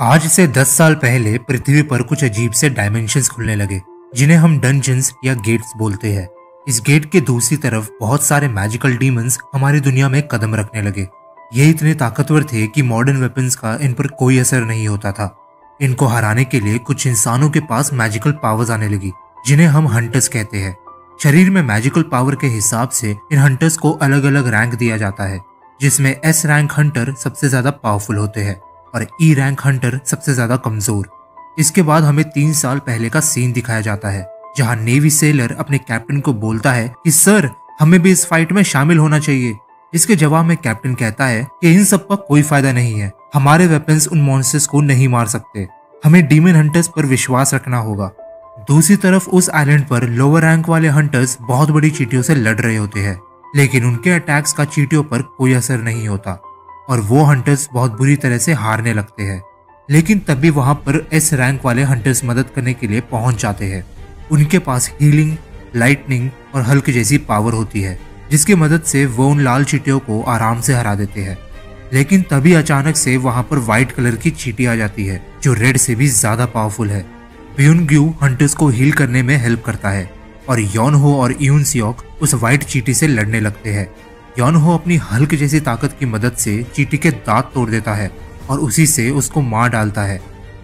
आज से 10 साल पहले पृथ्वी पर कुछ अजीब से डायमेंशंस खुलने लगे, जिन्हें हम डंजन्स या गेट्स बोलते हैं। इस गेट के दूसरी तरफ बहुत सारे मैजिकल डीमंस हमारी दुनिया में कदम रखने लगे। ये इतने ताकतवर थे कि मॉडर्न वेपन्स का इन पर कोई असर नहीं होता था। इनको हराने के लिए कुछ इंसानों के पास मैजिकल पावर्स आने लगी, जिन्हें हम हंटर्स कहते हैं। शरीर में मैजिकल पावर के हिसाब से इन हंटर्स को अलग अलग रैंक दिया जाता है, जिसमें एस रैंक हंटर सबसे ज्यादा पावरफुल होते हैं और ई रैंक हंटर सबसे ज्यादा कमजोर। इसके बाद हमें 3 साल पहले का सीन दिखाया जाता है, जहां नेवी सेलर अपने कैप्टन को बोलता है कि सर, हमें भी इस फाइट में शामिल होना चाहिए। इसके जवाब में कैप्टन कहता है कि इन सब का कोई फायदा नहीं है, हमारे वेपन्स उन मॉन्स्टर्स को नहीं मार सकते, हमें डीमन हंटर्स पर विश्वास रखना होगा। दूसरी तरफ उस आइलैंड पर लोअर रैंक वाले हंटर्स बहुत बड़ी चींटियों से लड़ रहे होते हैं, लेकिन उनके अटैक्स का चींटियों पर कोई असर नहीं होता और वो हंटर्स बहुत बुरी तरह से हारने लगते हैं। लेकिन तभी वहां पर एस रैंक वाले हंटर्स मदद करने के लिए पहुंच जाते हैं। उनके पास हीलिंग, लाइटनिंग और हल्क जैसी पावर होती है, जिसकी मदद से वो उन लाल चींटियों को आराम से हरा देते हैं। लेकिन तभी अचानक से वहां पर व्हाइट कलर की चींटी आ जाती है, जो रेड से भी ज्यादा पावरफुल है। ब्यूनग्यू हंटर्स को हील करने में हेल्प करता है और योनहो और यूनसियोक उस व्हाइट चींटी से लड़ने लगते हैं। योनहो अपनी हल्क जैसी ताकत की मदद से चींटी के दांत तोड़ देता है और उसी से उसको मार डालता है।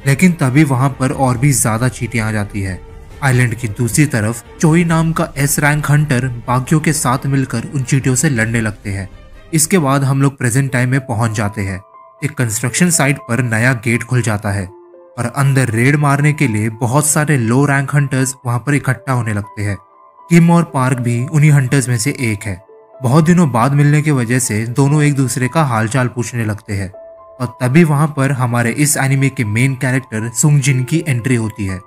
लेकिन तभी वहां पर और भी ज्यादा चींटियां आ जाती है। आइलैंड की दूसरी तरफ चोई नाम का एस रैंक हंटर बाकियों के साथ मिलकर उन चींटियों से लड़ने लगते हैं। इसके बाद हम लोग प्रेजेंट टाइम में पहुंच जाते हैं। एक कंस्ट्रक्शन साइट पर नया गेट खुल जाता है और अंदर रेड मारने के लिए बहुत सारे लो रैंक हंटर्स वहां पर इकट्ठा होने लगते हैं। किम और पार्क भी उन्हीं हंटर्स में से एक है। बहुत दिनों बाद मिलने की वजह से दोनों एक दूसरे का हालचाल पूछने लगते हैं और तभी वहां पर हमारे इस एनिमे के मेन कैरेक्टर सुंग जिन की एंट्री होती है।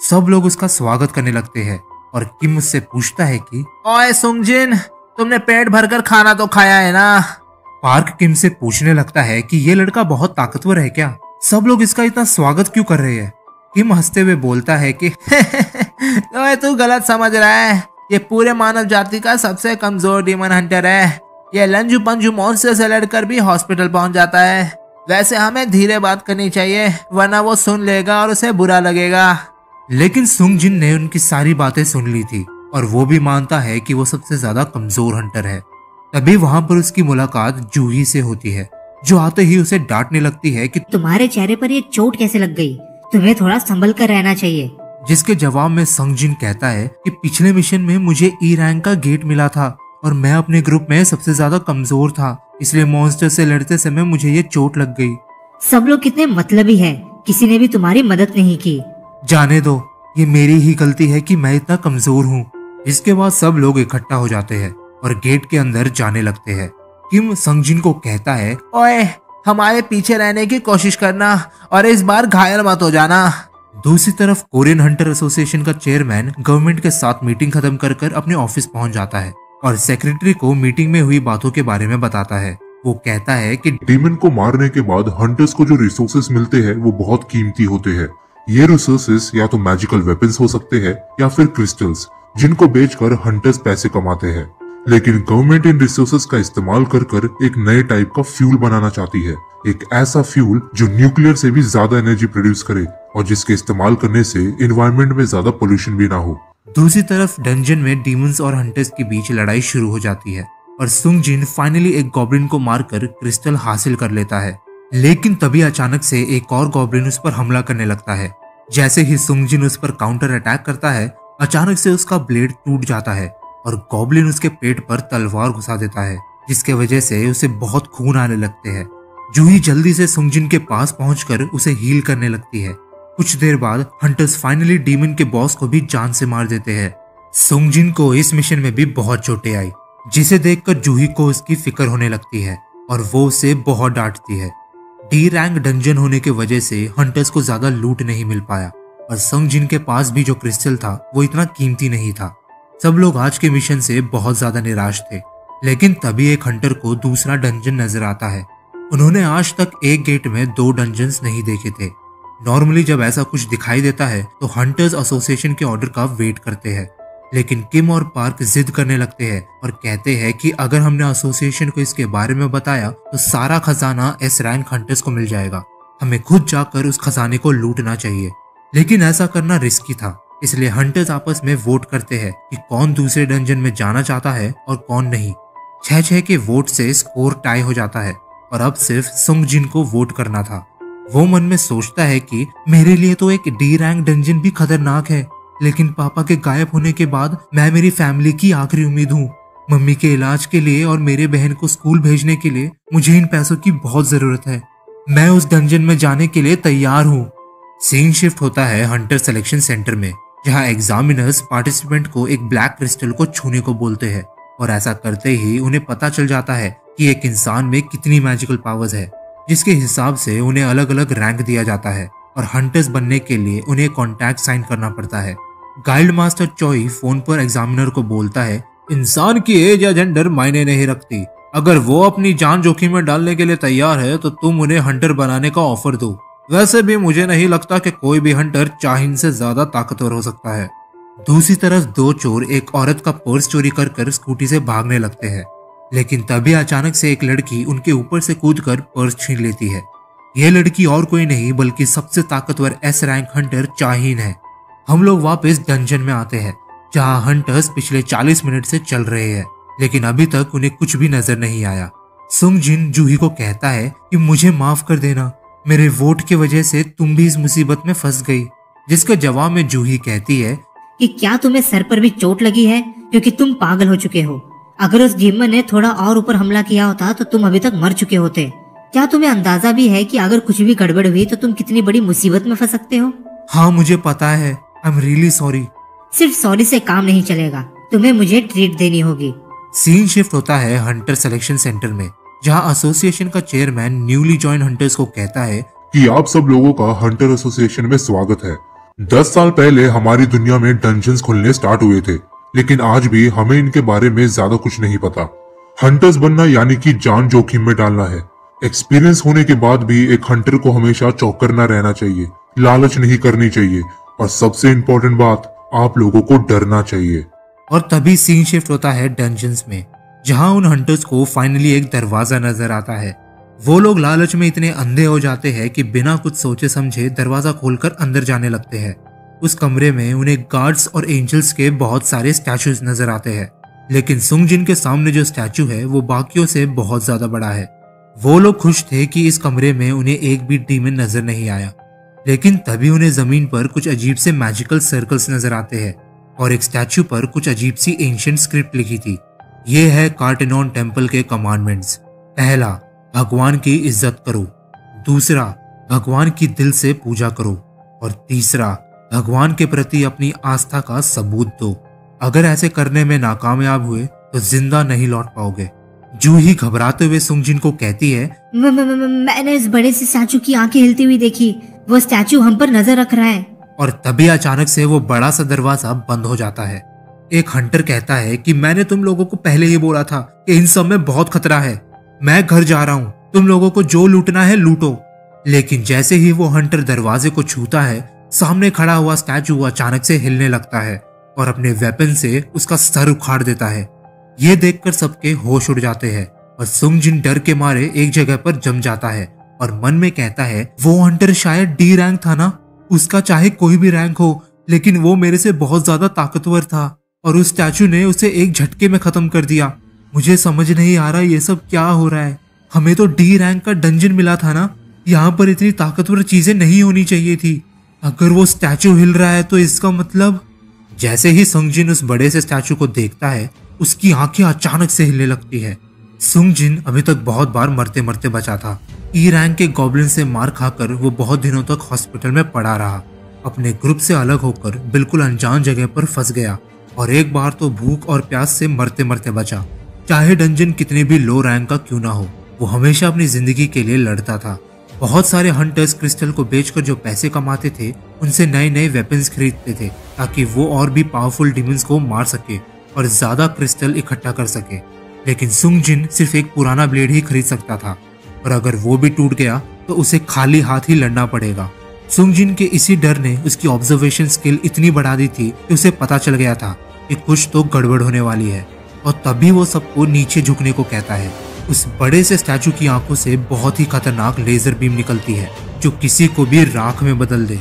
सब लोग उसका स्वागत करने लगते हैं और किम उससे पूछता है कि ओए सुंग जिन, तुमने पेट भरकर खाना तो खाया है ना? पार्क किम से पूछने लगता है कि ये लड़का बहुत ताकतवर है क्या, सब लोग इसका इतना स्वागत क्यों कर रहे हैं। किम हंसते हुए बोलता है कि ओए तू गलत समझ रहा है, ये पूरे मानव जाति का सबसे कमजोर डीमन हंटर है। ये लंजू पंजू मॉन्स्टर से लड़कर भी हॉस्पिटल पहुंच जाता है। वैसे हमें धीरे बात करनी चाहिए, वरना वो सुन लेगा और उसे बुरा लगेगा। लेकिन सुंग जिन ने उनकी सारी बातें सुन ली थी और वो भी मानता है कि वो सबसे ज्यादा कमजोर हंटर है। तभी वहां पर उसकी मुलाकात जूही से होती है, जो आते ही उसे डांटने लगती है कि तुम्हारे चेहरे पर ये चोट कैसे लग गई, तुम्हें थोड़ा संभल कर रहना चाहिए। जिसके जवाब में संग जिन कहता है कि पिछले मिशन में मुझे ई रैंक का गेट मिला था और मैं अपने ग्रुप में सबसे ज्यादा कमजोर था, इसलिए मॉन्स्टर से लड़ते समय मुझे ये चोट लग गई। सब लोग कितने मतलबी हैं, किसी ने भी तुम्हारी मदद नहीं की। जाने दो, ये मेरी ही गलती है कि मैं इतना कमजोर हूँ। इसके बाद सब लोग इकट्ठा हो जाते हैं और गेट के अंदर जाने लगते हैं। किम संग जिन को कहता है, ओए हमारे पीछे रहने की कोशिश करना और इस बार घायल मत हो जाना। दूसरी तरफ कोरियन हंटर एसोसिएशन का चेयरमैन गवर्नमेंट के साथ मीटिंग खत्म कर अपने ऑफिस पहुंच जाता है और सेक्रेटरी को मीटिंग में हुई बातों के बारे में बताता है। वो कहता है कि डीमन को मारने के बाद हंटर्स को जो रिसोर्सेस मिलते हैं वो बहुत कीमती होते हैं। ये रिसोर्सेस या तो मैजिकल वेपन्स हो सकते हैं या फिर क्रिस्टल्स, जिनको बेचकर हंटर्स पैसे कमाते हैं। लेकिन गवर्नमेंट इन रिसोर्सेस का इस्तेमाल कर एक नए टाइप का फ्यूल बनाना चाहती है, एक ऐसा फ्यूल जो न्यूक्लियर से भी ज्यादा एनर्जी प्रोड्यूस करे और जिसके इस्तेमाल करने से एनवायरनमेंट में ज्यादा पोल्यूशन भी ना हो। दूसरी तरफ डंजन में डीमंस और हंटर्स के बीच लड़ाई शुरू हो जाती है और सुंग जिन फाइनली एक गॉब्लिन को मारकर क्रिस्टल हासिल कर लेता है। लेकिन तभी अचानक से एक और गॉब्लिन उस पर हमला करने लगता है। जैसे ही सुंग जिन उस पर काउंटर अटैक करता है, अचानक से उसका ब्लेड टूट जाता है और गॉब्लिन उसके पेट पर तलवार घुसा देता है, जिसके वजह से उसे बहुत खून आने लगते हैं। जूही जल्दी से सुंग जिन के पास पहुंचकर उसे हील करने लगती है। कुछ देर बाद हंटर्स फाइनली डीमन के बॉस को भी जान से मार देते हैं। सुंग जिन को इस मिशन में भी बहुत चोटें आई, जिसे देखकर जूही को उसकी फिक्र होने लगती है और वो उसे बहुत डांटती है। डी रैंक डंजन होने की वजह से हंटर्स को ज्यादा लूट नहीं मिल पाया और संग जिन के पास भी जो क्रिस्टल था वो इतना कीमती नहीं था। सब लोग आज के मिशन से बहुत ज्यादा निराश थे। लेकिन तभी एक हंटर को दूसरा डंजन नजर आता है। उन्होंने आज तक एक गेट में 2 डंजन्स नहीं देखे थे। नॉर्मली जब ऐसा कुछ दिखाई देता है तो हंटर्स एसोसिएशन के ऑर्डर का वेट करते हैं, लेकिन किम और पार्क जिद करने लगते हैं और कहते हैं कि अगर हमने एसोसिएशन को इसके बारे में बताया तो सारा खजाना एस रैंक हंटर्स को मिल जाएगा, हमें खुद जाकर उस खजाने को लूटना चाहिए। लेकिन ऐसा करना रिस्की था, इसलिए हंटर्स आपस में वोट करते हैं कि कौन दूसरे डंजन में जाना चाहता है और कौन नहीं। 6-6 के वोट से स्कोर टाई हो जाता है और अब सिर्फ सुंग जिन को वोट करना था। वो मन में सोचता है कि मेरे लिए तो एक डी रैंक डंजन भी खतरनाक है, लेकिन पापा के गायब होने के बाद मैं मेरी फैमिली की आखिरी उम्मीद हूँ। मम्मी के इलाज के लिए और मेरे बहन को स्कूल भेजने के लिए मुझे इन पैसों की बहुत जरूरत है। मैं उस डंजन में जाने के लिए तैयार हूँ। सीन शिफ्ट होता है हंटर सिलेक्शन सेंटर में, जहाँ एग्जामिनर्स पार्टिसिपेंट को एक ब्लैक क्रिस्टल को छूने को बोलते हैं और ऐसा करते ही उन्हें पता चल जाता है कि एक इंसान में कितनी मैजिकल पावर्स है, जिसके हिसाब से उन्हें अलग अलग रैंक दिया जाता है और हंटर्स बनने के लिए उन्हें कॉन्ट्रैक्ट साइन करना पड़ता है। गाइल्ड मास्टर चोई फोन पर एग्जामिनर को बोलता है, इंसान की एज या जेंडर मायने नहीं रखती। अगर वो अपनी जान जोखिम में डालने के लिए तैयार है तो तुम उन्हें हंटर बनाने का ऑफर दो। वैसे भी मुझे नहीं लगता कि कोई भी हंटर चाहिन से ज्यादा ताकतवर हो सकता है। दूसरी तरफ 2 चोर एक औरत का पर्स चोरी कर स्कूटी से भागने लगते हैं, लेकिन तभी अचानक से एक लड़की उनके ऊपर से कूदकर पर्स छीन लेती है। यह लड़की और कोई नहीं बल्कि सबसे ताकतवर एस रैंक हंटर चाहिन है। हम लोग वापस डंजन में आते हैं, जहां हंटर्स पिछले 40 मिनट से चल रहे हैं, लेकिन अभी तक उन्हें कुछ भी नजर नहीं आया। सुंग जिन जूही को कहता है कि मुझे माफ कर देना, मेरे वोट की वजह से तुम भी इस मुसीबत में फंस गई। जिसके जवाब में जूही कहती है कि क्या तुम्हें सर पर भी चोट लगी है, क्योंकि तुम पागल हो चुके हो। अगर उस डीमन ने थोड़ा और ऊपर हमला किया होता तो तुम अभी तक मर चुके होते। क्या तुम्हें अंदाजा भी है कि अगर कुछ भी गड़बड़ हुई तो तुम कितनी बड़ी मुसीबत में फंस सकते हो? हाँ मुझे पता है, आई एम रियली सॉरी। सिर्फ सॉरी से काम नहीं चलेगा, तुम्हें मुझे ट्रीट देनी होगी। सीन शिफ्ट होता है हंटर सिलेक्शन सेंटर में, जहां एसोसिएशन का चेयरमैन न्यूली ज्वाइन हंटर्स को कहता है कि आप सब लोगों का हंटर एसोसिएशन में स्वागत है। 10 साल पहले हमारी दुनिया में डंजन्स खुलने स्टार्ट हुए थे, लेकिन आज भी हमें इनके बारे में ज्यादा कुछ नहीं पता। हंटर्स बनना यानी कि जान जोखिम में डालना है। एक्सपीरियंस होने के बाद भी एक हंटर को हमेशा चौकन्ना ना रहना चाहिए, लालच नहीं करनी चाहिए और सबसे इम्पोर्टेंट बात, आप लोगों को डरना चाहिए। और तभी सीन शिफ्ट होता है डंजन्स में, जहां उन हंटर्स को फाइनली एक दरवाजा नजर आता है। वो लोग लालच में इतने अंधे हो जाते हैं कि बिना कुछ सोचे समझे दरवाजा खोलकर अंदर जाने लगते हैं। उस कमरे में उन्हें गार्ड्स और एंजल्स के बहुत सारे स्टैचूज नजर आते हैं, लेकिन सुंग जिन के सामने जो स्टैचू है वो बाकियों से बहुत ज्यादा बड़ा है। वो लोग खुश थे कि इस कमरे में उन्हें एक भी डीमन नजर नहीं आया, लेकिन तभी उन्हें जमीन पर कुछ अजीब से मैजिकल सर्कल्स नजर आते हैं और एक स्टैचू पर कुछ अजीब सी एंशिएंट स्क्रिप्ट लिखी थी। ये है कार्टेनॉन टेम्पल के कमांडमेंट्स। पहला, भगवान की इज्जत करो। दूसरा, भगवान की दिल से पूजा करो। और तीसरा, भगवान के प्रति अपनी आस्था का सबूत दो। अगर ऐसे करने में नाकामयाब हुए तो जिंदा नहीं लौट पाओगे। जूही घबराते हुए सुंगजिन को कहती है, मैंने इस बड़े से स्टैचू की आंखें हिलती हुई देखी, वो स्टैचू हम पर नजर रख रहा है। और तभी अचानक से वो बड़ा सा दरवाजा बंद हो जाता है। एक हंटर कहता है कि मैंने तुम लोगों को पहले ही बोला था कि इन सब में बहुत खतरा है। मैं घर जा रहा हूँ, तुम लोगों को जो लूटना है लूटो। लेकिन जैसे ही वो हंटर दरवाजे को छूता है, सामने खड़ा हुआ स्टैचू अचानक से हिलने लगता है और अपने वेपन से उसका सर उखाड़ देता है। ये देखकर सबके होश उड़ जाते हैं और सुंगजिन डर के मारे एक जगह पर जम जाता है और मन में कहता है, वो हंटर शायद डी रैंक था ना, उसका चाहे कोई भी रैंक हो, लेकिन वो मेरे से बहुत ज्यादा ताकतवर था और उस स्टैचू ने उसे एक झटके में खत्म कर दिया। मुझे समझ नहीं आ रहा ये सब क्या हो रहा है। हमें तो डी रैंक का डंजन मिला था ना, यहाँ पर इतनी ताकतवर चीजें नहीं होनी चाहिए थी। अगर वो स्टैचू हिल रहा है तो इसका मतलब। जैसे ही सुंगजिन उस बड़े से स्टैचू को देखता है, उसकी आंखें अचानक से हिलने लगती है। सुंगजिन अभी तक बहुत बार मरते मरते बचा था। ई रैंक के गॉब्लिन से मार खाकर वो बहुत दिनों तक हॉस्पिटल में पड़ा रहा। अपने ग्रुप से अलग होकर बिल्कुल अनजान जगह पर फंस गया और एक बार तो भूख और प्यास से मरते मरते बचा। चाहे डंजन कितने भी लो रैंक का क्यों ना हो, वो हमेशा अपनी जिंदगी के लिए लड़ता था। बहुत सारे हंटर्स क्रिस्टल को बेचकर जो पैसे कमाते थे, उनसे नए नए वेपन्स खरीदते थे ताकि वो और भी पावरफुल डिमन्स को मार सके और ज्यादा क्रिस्टल इकट्ठा कर सके। लेकिन सुंगजिन सिर्फ एक पुराना ब्लेड ही खरीद सकता था और अगर वो भी टूट गया तो उसे खाली हाथ ही लड़ना पड़ेगा। सुंगजिन के इसी डर ने उसकी ऑब्जर्वेशन स्किल इतनी बढ़ा दी थी कि उसे पता चल गया था कि कुछ तो गड़बड़ होने वाली है और तभी वो सबको नीचे झुकने को कहता है। उस बड़े से स्टैचू की आंखों से बहुत ही खतरनाक लेजर बीम निकलती है जो किसी को भी राख में बदल दे।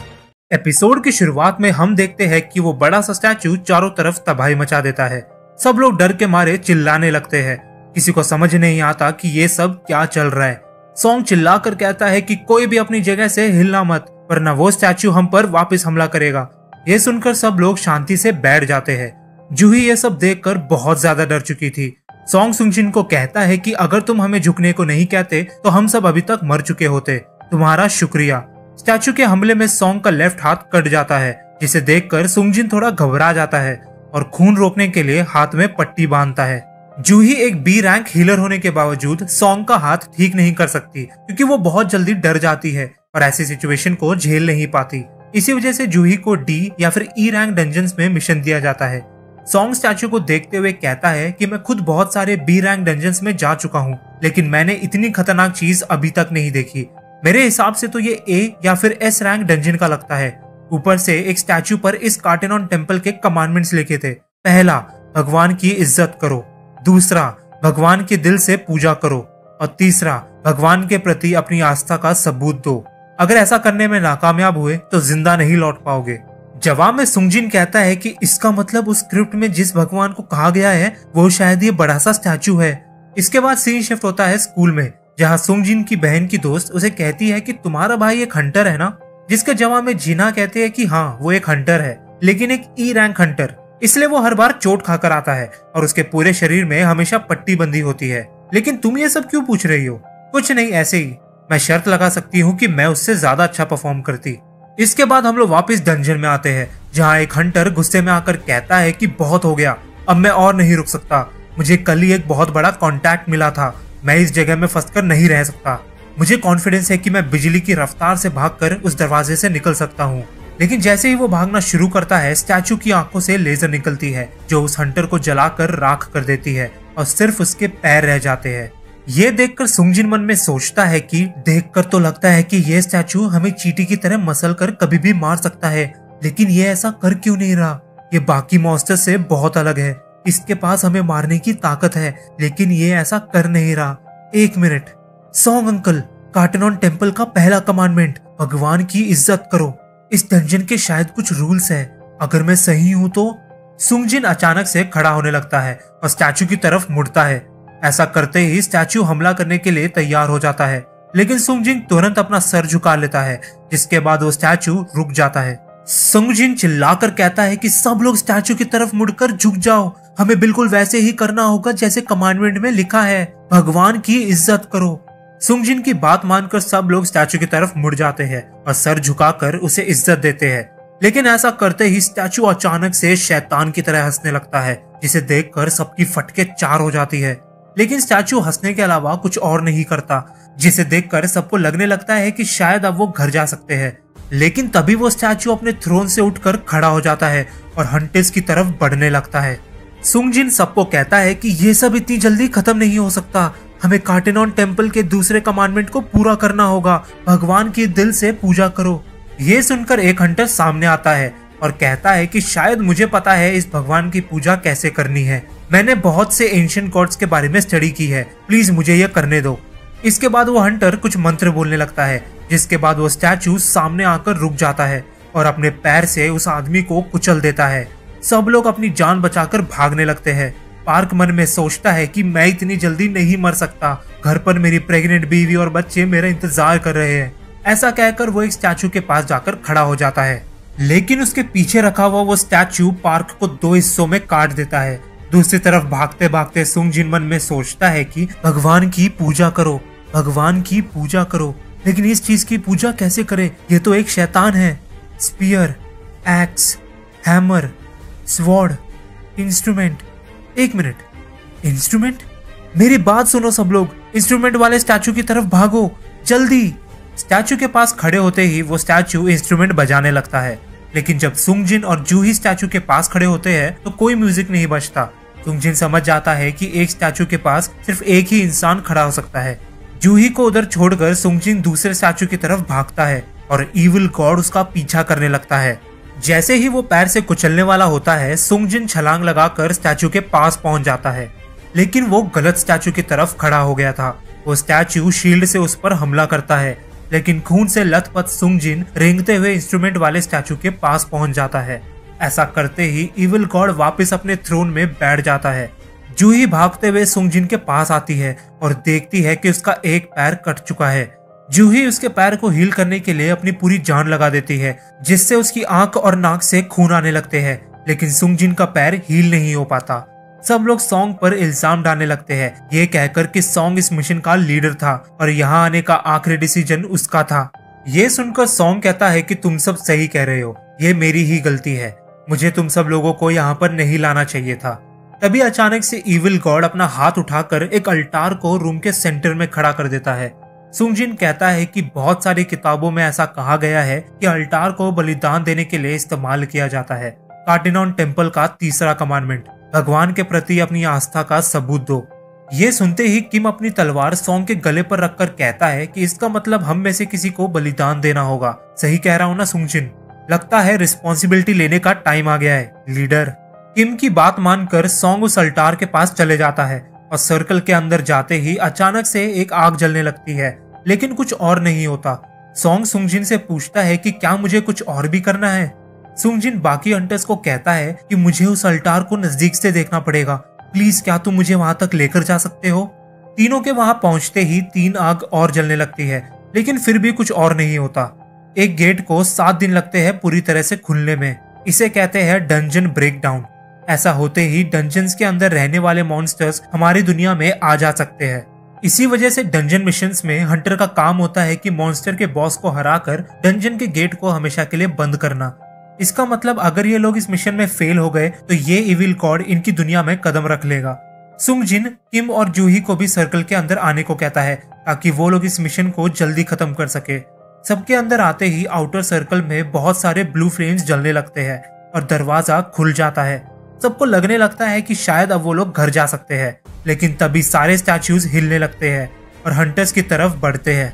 एपिसोड की शुरुआत में हम देखते हैं कि वो बड़ा सा स्टैचू चारों तरफ तबाही मचा देता है। सब लोग डर के मारे चिल्लाने लगते हैं। किसी को समझ नहीं आता कि ये सब क्या चल रहा है। सॉन्ग चिल्लाकर कहता है कि कोई भी अपनी जगह से हिलना मत, वरना वो स्टैचू हम पर वापस हमला करेगा। ये सुनकर सब लोग शांति से बैठ जाते हैं। जूही ये सब देखकर बहुत ज्यादा डर चुकी थी। सॉन्ग सुंगजिन को कहता है कि अगर तुम हमें झुकने को नहीं कहते तो हम सब अभी तक मर चुके होते। तुम्हारा शुक्रिया। स्टैचू के हमले में सॉन्ग का लेफ्ट हाथ कट जाता है, जिसे देखकर सुंगजिन थोड़ा घबरा जाता है और खून रोकने के लिए हाथ में पट्टी बांधता है। जूही एक बी रैंक हीलर होने के बावजूद सॉन्ग का हाथ ठीक नहीं कर सकती, क्योंकि वो बहुत जल्दी डर जाती है और ऐसी सिचुएशन को झेल नहीं पाती। इसी वजह से जूही को डी या फिर ई रैंक डंजन्स में मिशन दिया जाता है। सॉन्ग स्टैचू को देखते हुए कहता है कि मैं खुद बहुत सारे बी रैंक डंजन्स में जा चुका हूँ, लेकिन मैंने इतनी खतरनाक चीज अभी तक नहीं देखी। मेरे हिसाब से तो ये ए या फिर एस रैंक डंजन का लगता है। ऊपर से एक स्टैचू पर इस कार्टेनॉन टेम्पल के कमांडमेंट्स लिखे थे। पहला, भगवान की इज्जत करो। दूसरा, भगवान के दिल से पूजा करो। और तीसरा, भगवान के प्रति अपनी आस्था का सबूत दो। अगर ऐसा करने में नाकामयाब हुए तो जिंदा नहीं लौट पाओगे। जवाब में सुंगजिन कहता है कि इसका मतलब उस स्क्रिप्ट में जिस भगवान को कहा गया है वो शायद ये बड़ा सा स्टैचू है। इसके बाद सीन शिफ्ट होता है स्कूल में, जहाँ सुंगजिन की बहन की दोस्त उसे कहती है कि तुम्हारा भाई एक हंटर है ना, जिसके जवाब में जीना कहते हैं कि हाँ वो एक हंटर है, लेकिन एक ई रैंक हंटर, इसलिए वो हर बार चोट खाकर आता है और उसके पूरे शरीर में हमेशा पट्टी बंधी होती है। लेकिन तुम ये सब क्यों पूछ रही हो? कुछ नहीं, ऐसे ही। मैं शर्त लगा सकती हूँ कि मैं उससे ज्यादा अच्छा परफॉर्म करती। इसके बाद हम लोग वापस डंजन में आते हैं, जहाँ एक हंटर गुस्से में आकर कहता है कि बहुत हो गया, अब मैं और नहीं रुक सकता। मुझे कल ही एक बहुत बड़ा कॉन्टैक्ट मिला था, मैं इस जगह में फंसकर नहीं रह सकता। मुझे कॉन्फिडेंस है कि मैं बिजली की रफ्तार से भागकर उस दरवाजे से निकल सकता हूँ। लेकिन जैसे ही वो भागना शुरू करता है, स्टैचू की आंखों से लेजर निकलती है जो उस हंटर को जलाकर राख कर देती है और सिर्फ उसके पैर रह जाते हैं। ये देखकर सुंगजिन मन में सोचता है कि देखकर तो लगता है कि ये स्टैचू हमें चींटी की तरह मसल कर कभी भी मार सकता है, लेकिन ये ऐसा कर क्यों नहीं रहा? ये बाकी मॉन्स्टर से बहुत अलग है। इसके पास हमें मारने की ताकत है, लेकिन ये ऐसा कर नहीं रहा। एक मिनट, सॉन्ग अंकल, कार्टेनॉन टेम्पल का पहला कमांडमेंट, भगवान की इज्जत करो। इस डंजन के शायद कुछ रूल्स है, अगर मैं सही हूं तो। सुंगजिन अचानक से खड़ा होने लगता है और स्टैचू की तरफ मुड़ता है। ऐसा करते ही स्टैचू हमला करने के लिए तैयार हो जाता है, लेकिन सुंगजिन तुरंत अपना सर झुका लेता है, जिसके बाद वो स्टैचू रुक जाता है। सुंगजिन चिल्लाकर कहता है कि सब लोग स्टैचू की तरफ मुड़कर झुक जाओ, हमें बिल्कुल वैसे ही करना होगा जैसे कमांडमेंट में लिखा है, भगवान की इज्जत करो। सुंगजिन की बात मानकर सब लोग स्टैचू की तरफ मुड़ जाते हैं और सर झुकाकर उसे इज्जत देते हैं। लेकिन ऐसा करते ही स्टैचू अचानक से शैतान की तरह हंसने लगता है, जिसे देखकर सबकी फटके चार हो जाती है। लेकिन स्टैचू हंसने के अलावा कुछ और नहीं करता, जिसे देखकर सबको लगने लगता है कि शायद अब वो घर जा सकते हैं। लेकिन तभी वो स्टैचू अपने थ्रोन से उठकर खड़ा हो जाता है और हंटर्स की तरफ बढ़ने लगता है। सुंगजिन सबको कहता है कि ये सब इतनी जल्दी खत्म नहीं हो सकता, हमें कार्टेनॉन टेम्पल के दूसरे कमांडमेंट को पूरा करना होगा, भगवान की दिल से पूजा करो। ये सुनकर एक हंटर सामने आता है और कहता है कि शायद मुझे पता है इस भगवान की पूजा कैसे करनी है, मैंने बहुत से एंशिएंट गॉड्स के बारे में स्टडी की है, प्लीज मुझे यह करने दो। इसके बाद वो हंटर कुछ मंत्र बोलने लगता है, जिसके बाद वो स्टैचू सामने आकर रुक जाता है और अपने पैर से उस आदमी को कुचल देता है। सब लोग अपनी जान बचाकर भागने लगते हैं। पार्क मन में सोचता है कि मैं इतनी जल्दी नहीं मर सकता, घर पर मेरी प्रेग्नेंट बीवी और बच्चे मेरा इंतजार कर रहे हैं। ऐसा कहकर वो एक स्टैचू के पास जाकर खड़ा हो जाता है, लेकिन उसके पीछे रखा हुआ वो स्टैचू पार्क को दो हिस्सों में काट देता है। दूसरी तरफ भागते भागते सुंगजिन मन में सोचता है कि भगवान की पूजा करो, भगवान की पूजा करो, लेकिन इस चीज की पूजा कैसे करे? ये तो एक शैतान है। Spear, axe, hammer, sword, instrument. एक मिनट, इंस्ट्रूमेंट? मेरी बात सुनो सब लोग, इंस्ट्रूमेंट वाले स्टैचू की तरफ भागो जल्दी। स्टैचू के पास खड़े होते ही वो स्टैचू इंस्ट्रूमेंट बजाने लगता है, लेकिन जब सुंगजिन और जूही स्टैचू के पास खड़े होते हैं तो कोई म्यूजिक नहीं बजता। सुंगजिन समझ जाता है कि एक स्टैचू के पास सिर्फ एक ही इंसान खड़ा हो सकता है। जूही को उधर छोड़कर सुंगजिन दूसरे स्टैचू की तरफ भागता है और इविल गॉड उसका पीछा करने लगता है। जैसे ही वो पैर से कुचलने वाला होता है, सुंगजिन छलांग लगाकर स्टैचू के पास पहुंच जाता है। लेकिन वो गलत स्टैचू की तरफ खड़ा हो गया था। वो स्टैचू शील्ड से उस पर हमला करता है, लेकिन खून से लथपथ सुंगजिन रेंगते हुए इंस्ट्रूमेंट वाले स्टैचू के पास पहुंच जाता है। ऐसा करते ही इविल गॉड वापस अपने थ्रोन में बैठ जाता है। जूही भागते हुए सुंगजिन के पास आती है और देखती है कि उसका एक पैर कट चुका है। जूही उसके पैर को हील करने के लिए अपनी पूरी जान लगा देती है, जिससे उसकी आंख और नाक से खून आने लगते हैं, लेकिन सुंगजिन का पैर हील नहीं हो पाता। सब लोग सॉन्ग पर इल्जाम डालने लगते हैं, ये कहकर कि सॉन्ग इस मिशन का लीडर था और यहाँ आने का आखिरी डिसीजन उसका था। ये सुनकर सॉन्ग कहता है कि तुम सब सही कह रहे हो, ये मेरी ही गलती है, मुझे तुम सब लोगों को यहाँ पर नहीं लाना चाहिए था। तभी अचानक से इविल गॉड अपना हाथ उठाकर एक अल्टार को रूम के सेंटर में खड़ा कर देता है। सुंगजिन कहता है कि बहुत सारी किताबों में ऐसा कहा गया है कि अल्टार को बलिदान देने के लिए इस्तेमाल किया जाता है। कार्डिनॉन टेम्पल का तीसरा कमांडमेंट, भगवान के प्रति अपनी आस्था का सबूत दो। ये सुनते ही किम अपनी तलवार सॉन्ग के गले पर रखकर कहता है कि इसका मतलब हम में से किसी को बलिदान देना होगा। सही कह रहा हूँ ना सुंगजिन? लगता है रिस्पॉन्सिबिलिटी लेने का टाइम आ गया है लीडर। किम की बात मानकर सॉन्ग उस अल्टार के पास चले जाता है और सर्कल के अंदर जाते ही अचानक से एक आग जलने लगती है, लेकिन कुछ और नहीं होता। सॉन्ग सुंगजिन से पूछता है कि क्या मुझे कुछ और भी करना है। सुंगजिन बाकी हंटर्स को कहता है कि मुझे उस अल्टार को नजदीक से देखना पड़ेगा, प्लीज क्या तुम मुझे वहां तक लेकर जा सकते हो। तीनों के वहां पहुंचते ही 3 आग और जलने लगती है, लेकिन फिर भी कुछ और नहीं होता। एक गेट को 7 दिन लगते हैं पूरी तरह से खुलने में। इसे कहते हैं डंजन ब्रेकडाउन। ऐसा होते ही डंजन्स के अंदर रहने वाले मॉन्स्टर्स हमारी दुनिया में आ जा सकते हैं। इसी वजह से डंजन मिशंस में हंटर का काम होता है कि मॉन्स्टर के बॉस को हराकर डंजन के गेट को हमेशा के लिए बंद करना। इसका मतलब अगर ये लोग इस मिशन में फेल हो गए तो ये इविल गॉड इनकी दुनिया में कदम रख लेगा। सुंगजिन किम और जूही को भी सर्कल के अंदर आने को कहता है ताकि वो लोग इस मिशन को जल्दी खत्म कर सके। सबके अंदर आते ही आउटर सर्कल में बहुत सारे ब्लू फ्लेम्स जलने लगते हैं और दरवाजा खुल जाता है। सबको लगने लगता है कि शायद अब वो लोग घर जा सकते हैं, लेकिन तभी सारे स्टैच्यूज हिलने लगते हैं और हंटर्स की तरफ बढ़ते हैं।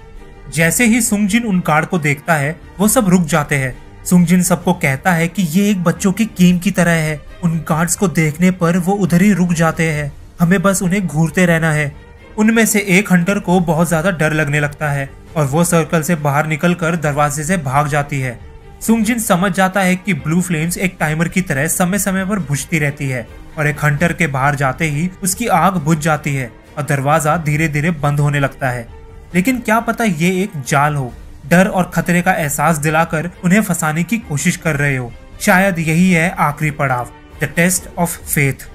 जैसे ही सुंगजिन उन गार्ड को देखता है वो सब रुक जाते हैं। सुंगजिन सबको कहता है कि ये एक बच्चों की गेम की तरह है। उन गार्ड्स को देखने पर वो उधर ही रुक जाते हैं, हमें बस उन्हें घूरते रहना है। उनमें से एक हंटर को बहुत ज्यादा डर लगने लगता है और वो सर्कल से बाहर निकलकर दरवाजे से भाग जाती है। सुंगजिन समझ जाता है कि ब्लू फ्लेम्स एक टाइमर की तरह समय समय पर बुझती रहती है और एक हंटर के बाहर जाते ही उसकी आग बुझ जाती है और दरवाजा धीरे धीरे बंद होने लगता है। लेकिन क्या पता ये एक जाल हो, डर और खतरे का एहसास दिलाकर उन्हें फंसाने की कोशिश कर रहे हो। शायद यही है आखिरी पड़ाव, द टेस्ट ऑफ फेथ।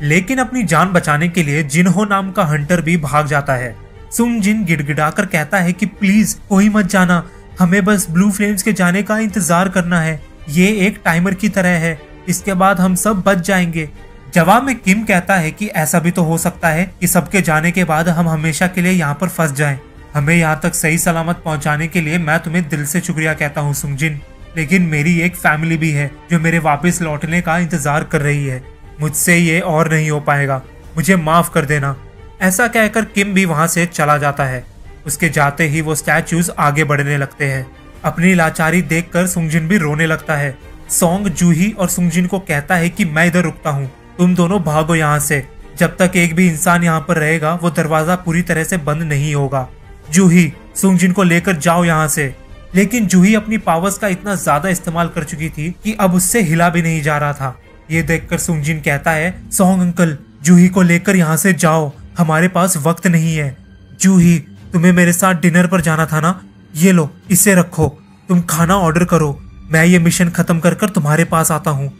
लेकिन अपनी जान बचाने के लिए जिन्हो नाम का हंटर भी भाग जाता है। सुंगजिन गिड़गिड़ाकर कहता है कि प्लीज कोई मत जाना, हमें बस ब्लू फ्लेम्स के जाने का इंतजार करना है। ये एक टाइमर की तरह है, इसके बाद हम सब बच जाएंगे। जवाब में किम कहता है कि ऐसा भी तो हो सकता है कि सबके जाने के बाद हम हमेशा के लिए यहाँ पर फंस जाएं। हमें यहाँ तक सही सलामत पहुँचाने के लिए मैं तुम्हें दिल से शुक्रिया कहता हूँ सुंगजिन, लेकिन मेरी एक फैमिली भी है जो मेरे वापस लौटने का इंतजार कर रही है। मुझसे ये और नहीं हो पाएगा, मुझे माफ कर देना। ऐसा कहकर किम भी वहां से चला जाता है। उसके जाते ही वो स्टैच्यूज आगे बढ़ने लगते हैं। अपनी लाचारी देखकर सुंगजिन भी रोने लगता है। सॉन्ग जूही और सुंगजिन को कहता है कि मैं इधर रुकता हूँ, तुम दोनों भागो यहाँ से। जब तक एक भी इंसान यहाँ पर रहेगा वो दरवाजा पूरी तरह से बंद नहीं होगा। जूही, सुंगजिन को लेकर जाओ यहाँ से। लेकिन जूही अपनी पावर्स का इतना ज्यादा इस्तेमाल कर चुकी थी कि अब उससे हिला भी नहीं जा रहा था। ये देखकर सुंगजिन कहता है, सॉन्ग अंकल, जूही को लेकर यहाँ से जाओ, हमारे पास वक्त नहीं है। जूही, तुम्हें मेरे साथ डिनर पर जाना था ना, ये लो इसे रखो, तुम खाना ऑर्डर करो, मैं ये मिशन खत्म कर कर तुम्हारे पास आता हूँ।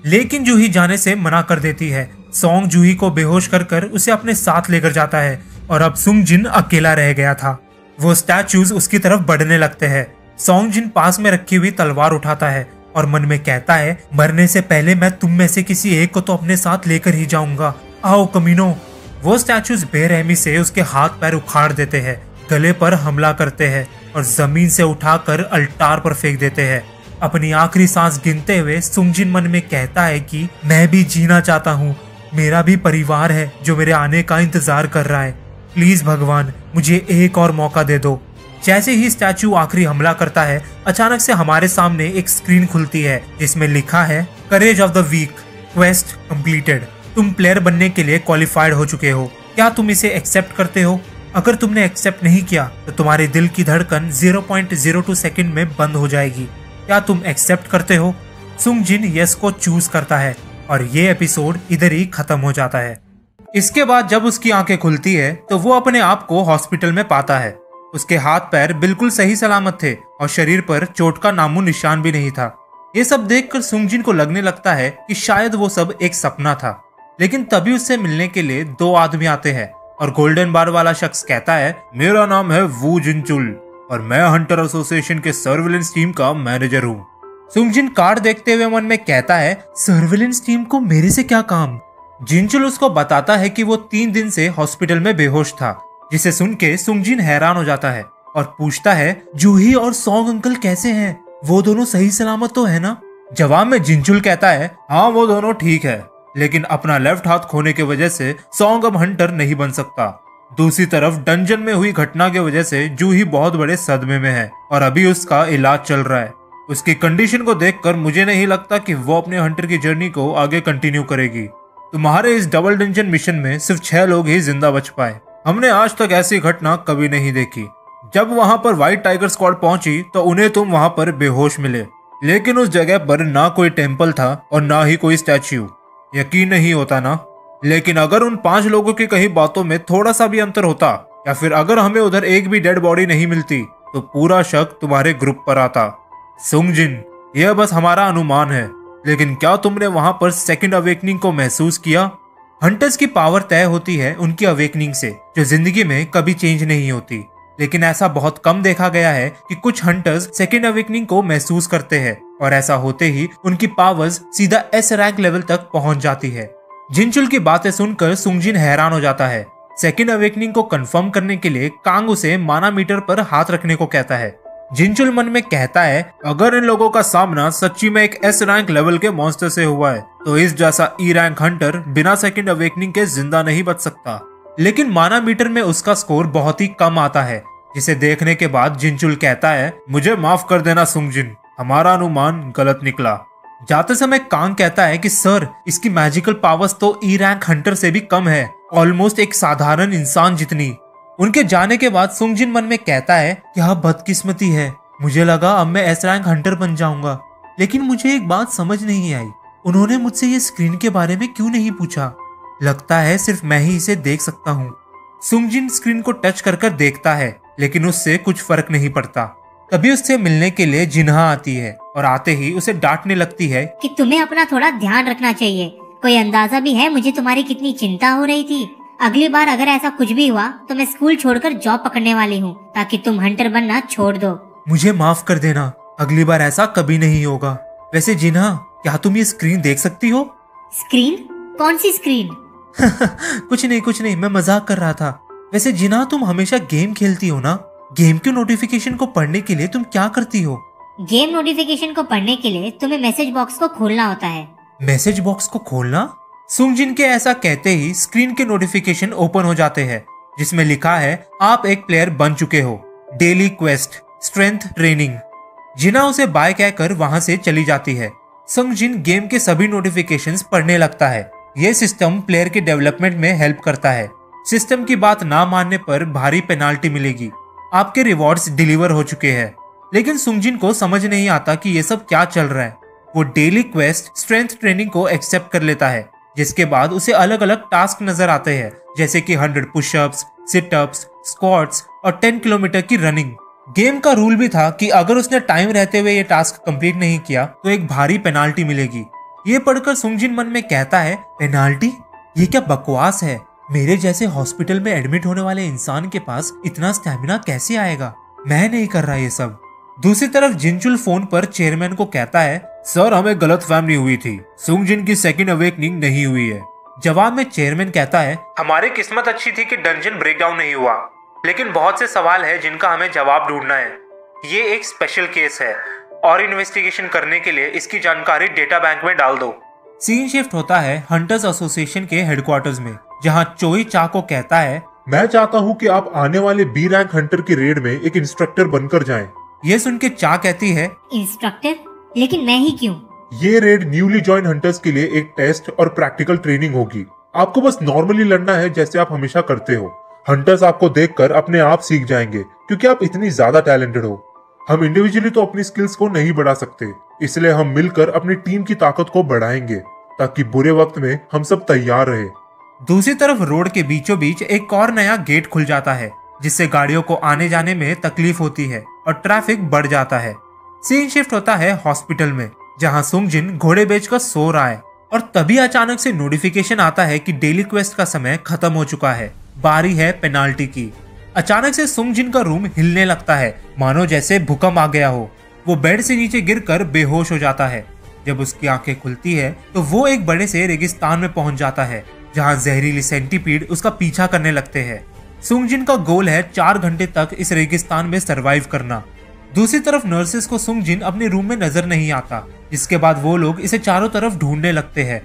लेकिन जूही जाने से मना कर देती है। सॉन्ग जूही को बेहोश कर कर उसे अपने साथ लेकर जाता है और अब सुंगजिन अकेला रह गया था। वो स्टैच्यूज उसकी तरफ बढ़ने लगते हैं। सॉन्गजिन पास में रखी हुई तलवार उठाता है और मन में कहता है, मरने से पहले मैं तुम में से किसी एक को तो अपने साथ लेकर ही जाऊंगा, आओ कमीनो। वो स्टैच्यूज बेरहमी से उसके हाथ पैर उखाड़ देते हैं, गले पर हमला करते हैं और जमीन से उठाकर अल्टार पर फेंक देते हैं। अपनी आखिरी सांस गिनते हुए सुंगजिन मन में कहता है कि मैं भी जीना चाहता हूँ, मेरा भी परिवार है जो मेरे आने का इंतजार कर रहा है, प्लीज भगवान मुझे एक और मौका दे दो। जैसे ही स्टैचू आखिरी हमला करता है, अचानक से हमारे सामने एक स्क्रीन खुलती है जिसमें लिखा है, courage of the week, quest completed. तुम प्लेयर बनने के लिए क्वालिफाइड हो चुके हो। क्या तुम इसे एक्सेप्ट करते हो? अगर तुमने एक्सेप्ट नहीं किया तो तुम्हारे दिल की धड़कन 0.02 सेकंड में बंद हो जाएगी। क्या तुम एक्सेप्ट करते हो? सुंग जिन यस को चूज करता है और ये एपिसोड इधर ही खत्म हो जाता है। इसके बाद जब उसकी आंखें खुलती है तो वो अपने आप को हॉस्पिटल में पाता है। उसके हाथ पैर बिल्कुल सही सलामत थे और शरीर पर चोट का नामो निशान भी नहीं था। ये सब देखकर सुंग जिन को लगने लगता है कि शायद वो सब एक सपना था। लेकिन तभी उससे मिलने के लिए 2 आदमी आते हैं और गोल्डन बार वाला शख्स कहता है, मेरा नाम है वू जिनचुल और मैं हंटर एसोसिएशन के सर्विलेंस टीम का मैनेजर हूँ। सुंग जिन कार्ड देखते हुए मन में कहता है, सर्विलेंस टीम को मेरे से क्या काम? जिनचुल उसको बताता है कि वो 3 दिन से हॉस्पिटल में बेहोश था, जिसे सुन के सुंग जिन हैरान हो जाता है और पूछता है, जूही और सॉन्ग अंकल कैसे हैं? वो दोनों सही सलामत तो है ना? जवाब में जिनचुल कहता है, हाँ वो दोनों ठीक है, लेकिन अपना लेफ्ट हाथ खोने की वजह से सॉन्ग अब हंटर नहीं बन सकता। दूसरी तरफ डंजन में हुई घटना की वजह से जूही बहुत बड़े सदमे में है और अभी उसका इलाज चल रहा है। उसकी कंडीशन को देखकर मुझे नहीं लगता कि वो अपने हंटर की जर्नी को आगे कंटिन्यू करेगी। तुम्हारे इस डबल डंजन मिशन में सिर्फ 6 लोग ही जिंदा बच पाए। हमने आज तक ऐसी घटना कभी नहीं देखी। जब वहां पर व्हाइट टाइगर स्क्वाड पहुंची तो उन्हें तुम वहां पर बेहोश मिले, लेकिन उस जगह पर ना कोई टेम्पल था और ना ही कोई स्टैच्यू। यकीन नहीं होता ना? लेकिन अगर उन 5 लोगों की कही बातों में थोड़ा सा भी अंतर होता या फिर अगर हमें उधर एक भी डेड बॉडी नहीं मिलती तो पूरा शक तुम्हारे ग्रुप पर आता। सुंग जिन, यह बस हमारा अनुमान है, लेकिन क्या तुमने वहां पर सेकंड अवेकनिंग को महसूस किया? हंटर्स की पावर तय होती है उनकी अवेकनिंग से, जो जिंदगी में कभी चेंज नहीं होती। लेकिन ऐसा बहुत कम देखा गया है कि कुछ हंटर्स सेकंड अवेकनिंग को महसूस करते हैं और ऐसा होते ही उनकी पावर्स सीधा एस रैंक लेवल तक पहुंच जाती है। जिनचुल की बातें सुनकर सुंग जिन हैरान हो जाता है। सेकंड अवेकनिंग को कंफर्म करने के लिए कांग उसे माना मीटर पर हाथ रखने को कहता है। जिनचुल मन में कहता है, अगर इन लोगों का सामना सच्ची में एक एस रैंक लेवल के मॉन्स्टर से हुआ है तो इस जैसा ई रैंक हंटर बिना सेकंड अवेकनिंग के जिंदा नहीं बच सकता। लेकिन माना मीटर में उसका स्कोर बहुत ही कम आता है, जिसे देखने के बाद जिनचुल कहता है, मुझे माफ कर देना सुंग जिन, हमारा अनुमान गलत निकला। जाते समय कांग कहता है कि सर, इसकी मैजिकल पावर्स तो ई रैंक हंटर से भी कम है, ऑलमोस्ट एक साधारण इंसान जितनी। उनके जाने के बाद सुंग जिन मन में कहता है, क्या बदकिस्मती है, मुझे लगा अब मैं एस रैंक हंटर बन जाऊंगा। लेकिन मुझे एक बात समझ नहीं आई, उन्होंने मुझसे ये स्क्रीन के बारे में क्यों नहीं पूछा? लगता है सिर्फ मैं ही इसे देख सकता हूँ। सुंग जिन स्क्रीन को टच कर कर देखता है, लेकिन उससे कुछ फर्क नहीं पड़ता। तभी उससे मिलने के लिए जिन्हा आती है और आते ही उसे डांटने लगती है कि तुम्हें अपना थोड़ा ध्यान रखना चाहिए। कोई अंदाजा भी है मुझे तुम्हारी कितनी चिंता हो रही थी? अगली बार अगर ऐसा कुछ भी हुआ तो मैं स्कूल छोड़कर जॉब पकड़ने वाली हूँ, ताकि तुम हंटर बनना छोड़ दो। मुझे माफ कर देना, अगली बार ऐसा कभी नहीं होगा। वैसे जिन्हा, क्या तुम ये स्क्रीन देख सकती हो? स्क्रीन? कौन सी स्क्रीन? कुछ नहीं, मैं मजाक कर रहा था। वैसे जिन्हा, तुम हमेशा गेम खेलती हो ना? गेम के नोटिफिकेशन को पढ़ने के लिए तुम क्या करती हो? गेम नोटिफिकेशन को पढ़ने के लिए तुम्हें मैसेज बॉक्स को खोलना होता है। मैसेज बॉक्स को खोलना? सुंग जिन के ऐसा कहते ही स्क्रीन के नोटिफिकेशन ओपन हो जाते हैं, जिसमें लिखा है, आप एक प्लेयर बन चुके हो, डेली क्वेस्ट, स्ट्रेंथ ट्रेनिंग। जिन्हा उसे बाय कहकर वहां से चली जाती है। सुंग जिन गेम के सभी नोटिफिकेशंस पढ़ने लगता है। यह सिस्टम प्लेयर के डेवलपमेंट में हेल्प करता है। सिस्टम की बात ना मानने पर भारी पेनाल्टी मिलेगी। आपके रिवॉर्ड्स डिलीवर हो चुके हैं। लेकिन सुंग जिन को समझ नहीं आता कि ये सब क्या चल रहा है। वो डेली क्वेस्ट, स्ट्रेंथ ट्रेनिंग को एक्सेप्ट कर लेता है, जिसके बाद उसे अलग अलग टास्क नजर आते हैं, जैसे कि 100 पुशअप्स, सिटअप्स, स्क्वाट्स और 10 किलोमीटर की रनिंग। गेम का रूल भी था कि अगर उसने टाइम रहते हुए ये टास्क कंप्लीट नहीं किया तो एक भारी पेनाल्टी मिलेगी। ये पढ़कर सुंग जिन मन में कहता है, पेनाल्टी? ये क्या बकवास है? मेरे जैसे हॉस्पिटल में एडमिट होने वाले इंसान के पास इतना स्टैमिना कैसे आएगा? मैं नहीं कर रहा ये सब। दूसरी तरफ जिनचुल फोन पर चेयरमैन को कहता है, सर हमें गलतफहमी हुई थी, सुंग जिन की सेकंड अवेकनिंग नहीं हुई है। जवाब में चेयरमैन कहता है, हमारी किस्मत अच्छी थी कि डंजन ब्रेकडाउन नहीं हुआ, लेकिन बहुत से सवाल है जिनका हमें जवाब ढूंढना है। ये एक स्पेशल केस है और इन्वेस्टिगेशन करने के लिए इसकी जानकारी डेटा बैंक में डाल दो। सीन शिफ्ट होता है हंटर्स एसोसिएशन के हेडक्वार्टर्स में, जहां चोई चा को कहता है, मैं चाहता हूँ कि आप आने वाले बी रैंक हंटर की रेड में एक इंस्ट्रक्टर बनकर जाएं। ये सुन के चा कहती है, इंस्ट्रक्टर? लेकिन मैं ही क्यों? ये रेड न्यूली ज्वाइन हंटर्स के लिए एक टेस्ट और प्रैक्टिकल ट्रेनिंग होगी। आपको बस नॉर्मली लड़ना है जैसे आप हमेशा करते हो। हंटर्स आपको देखकर अपने आप सीख जाएंगे क्योंकि आप इतनी ज्यादा टैलेंटेड हो। हम इंडिविजुअली तो अपनी स्किल्स को नहीं बढ़ा सकते, इसलिए हम मिलकर अपनी टीम की ताकत को बढ़ाएंगे ताकि बुरे वक्त में हम सब तैयार रहे। दूसरी तरफ रोड के बीचों बीच एक और नया गेट खुल जाता है जिससे गाड़ियों को आने जाने में तकलीफ होती है और ट्रैफिक बढ़ जाता है। सीन शिफ्ट होता है हॉस्पिटल में जहां सुंगजिन घोड़े बेचकर सो रहा है और तभी अचानक से नोटिफिकेशन आता है कि डेली क्वेस्ट का समय खत्म हो चुका है, बारी है पेनाल्टी की। अचानक से सुंगजिन का रूम हिलने लगता है मानो जैसे भूकंप आ गया हो। वो बेड से नीचे गिरकर बेहोश हो जाता है। जब उसकी आंखें खुलती है तो वो एक बड़े से रेगिस्तान में पहुंच जाता है जहां जहरीली सेंटीपीड उसका पीछा करने लगते हैं। सुंगजिन का गोल है 4 घंटे तक इस रेगिस्तान में सरवाइव करना। दूसरी तरफ नर्सेस को सुंगजिन अपने रूम में नजर नहीं आता, जिसके बाद वो लोग इसे चारों तरफ ढूंढने लगते हैं।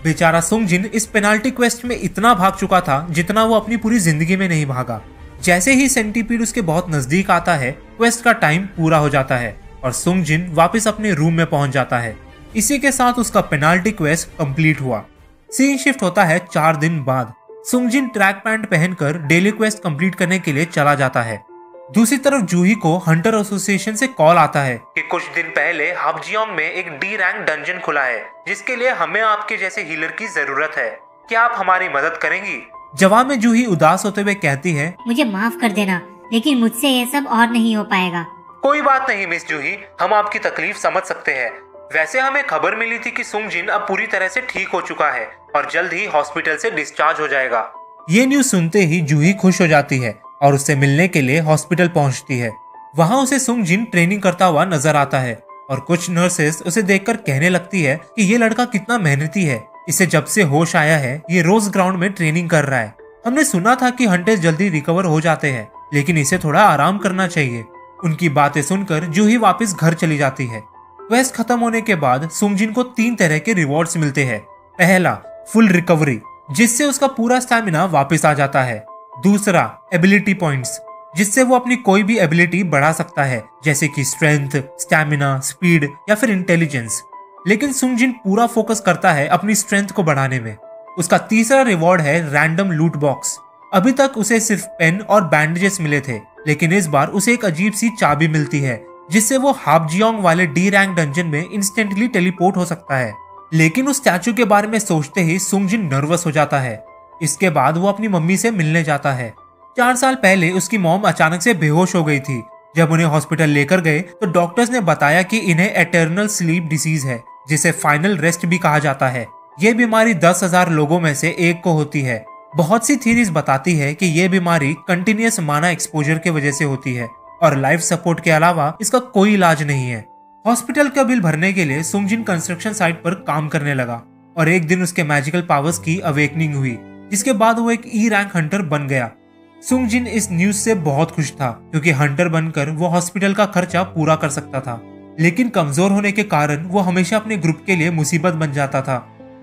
बेचारा सुंगजिन इस पेनाल्टी क्वेस्ट में इतना भाग चुका था जितना वो अपनी पूरी जिंदगी में नहीं भागा। जैसे ही सेंटीपीड उसके बहुत नजदीक आता है, क्वेस्ट का टाइम पूरा हो जाता है और सुंगजिन वापस अपने रूम में पहुंच जाता है। इसी के साथ उसका पेनाल्टी क्वेस्ट कंप्लीट हुआ। सीन शिफ्ट होता है 4 दिन बाद। सुंगजिन ट्रैक पैंट पहनकर डेली क्वेस्ट कंप्लीट करने के लिए चला जाता है। दूसरी तरफ जूही को हंटर एसोसिएशन से कॉल आता है कि कुछ दिन पहले हाबजियोंग में एक डी रैंक डंजन खुला है जिसके लिए हमें आपके जैसे हीलर की जरूरत है। क्या आप हमारी मदद करेंगी? जवाब में जूही उदास होते हुए कहती है, मुझे माफ कर देना, लेकिन मुझसे ये सब और नहीं हो पाएगा। कोई बात नहीं मिस जूही, हम आपकी तकलीफ समझ सकते हैं। वैसे हमें खबर मिली थी कि सुंगजिन अब पूरी तरह से ठीक हो चुका है और जल्द ही हॉस्पिटल से डिस्चार्ज हो जाएगा। ये न्यूज सुनते ही जूही खुश हो जाती है और उससे मिलने के लिए हॉस्पिटल पहुंचती है। वहां उसे सुंगजिन ट्रेनिंग करता हुआ नजर आता है और कुछ नर्सेस उसे देखकर कहने लगती है कि ये लड़का कितना मेहनती है। इसे जब से होश आया है ये रोज ग्राउंड में ट्रेनिंग कर रहा है। हमने सुना था कि हंटर्स जल्दी रिकवर हो जाते हैं, लेकिन इसे थोड़ा आराम करना चाहिए। उनकी बातें सुनकर जूही वापस घर चली जाती है। क्वेस्ट खत्म होने के बाद सुंगजिन को 3 तरह के रिवॉर्ड्स मिलते हैं। पहला, फुल रिकवरी, जिससे उसका पूरा स्टैमिना वापस आ जाता है। दूसरा, एबिलिटी पॉइंट्स, जिससे वो अपनी कोई भी एबिलिटी बढ़ा सकता है, जैसे कि स्ट्रेंथ, स्टैमिना, स्पीड या फिर इंटेलिजेंस। लेकिन सुंगजिन पूरा फोकस करता है अपनी स्ट्रेंथ को बढ़ाने में। उसका तीसरा रिवॉर्ड है रैंडम लूट बॉक्स। अभी तक उसे सिर्फ पेन और बैंडेजेस मिले थे, लेकिन इस बार उसे एक अजीब सी चाबी मिलती है जिससे वो हाबजियोंग वाले डी रैंक डंजन में इंस्टेंटली टेलीपोर्ट हो सकता है। लेकिन उस स्टैचू के बारे में सोचते ही सुंगजिन नर्वस हो जाता है। इसके बाद वो अपनी मम्मी से मिलने जाता है। 4 साल पहले उसकी मॉम अचानक से बेहोश हो गई थी। जब उन्हें हॉस्पिटल लेकर गए तो डॉक्टर्स ने बताया कि इन्हें एटर्नल स्लीप डिसीज है, जिसे फाइनल रेस्ट भी कहा जाता है। ये बीमारी 10,000 लोगों में से एक को होती है। बहुत सी थीरीज बताती है कि ये बीमारी कंटिन्यूअस माना एक्सपोजर की वजह से होती है और लाइफ सपोर्ट के अलावा इसका कोई इलाज नहीं है। हॉस्पिटल का बिल भरने के लिए सुंगजिन कंस्ट्रक्शन साइट पर काम करने लगा और एक दिन उसके मैजिकल पावर्स की अवेकनिंग हुई, जिसके बाद वो एक ई रैंक हंटर बन गया। सुंगजिन इस न्यूज से बहुत खुश था क्योंकि हंटर बनकर वो हॉस्पिटल का खर्चा पूरा कर सकता था। लेकिन कमजोर होने के कारण वो हमेशा अपने ग्रुप के लिए मुसीबत बन जाता था।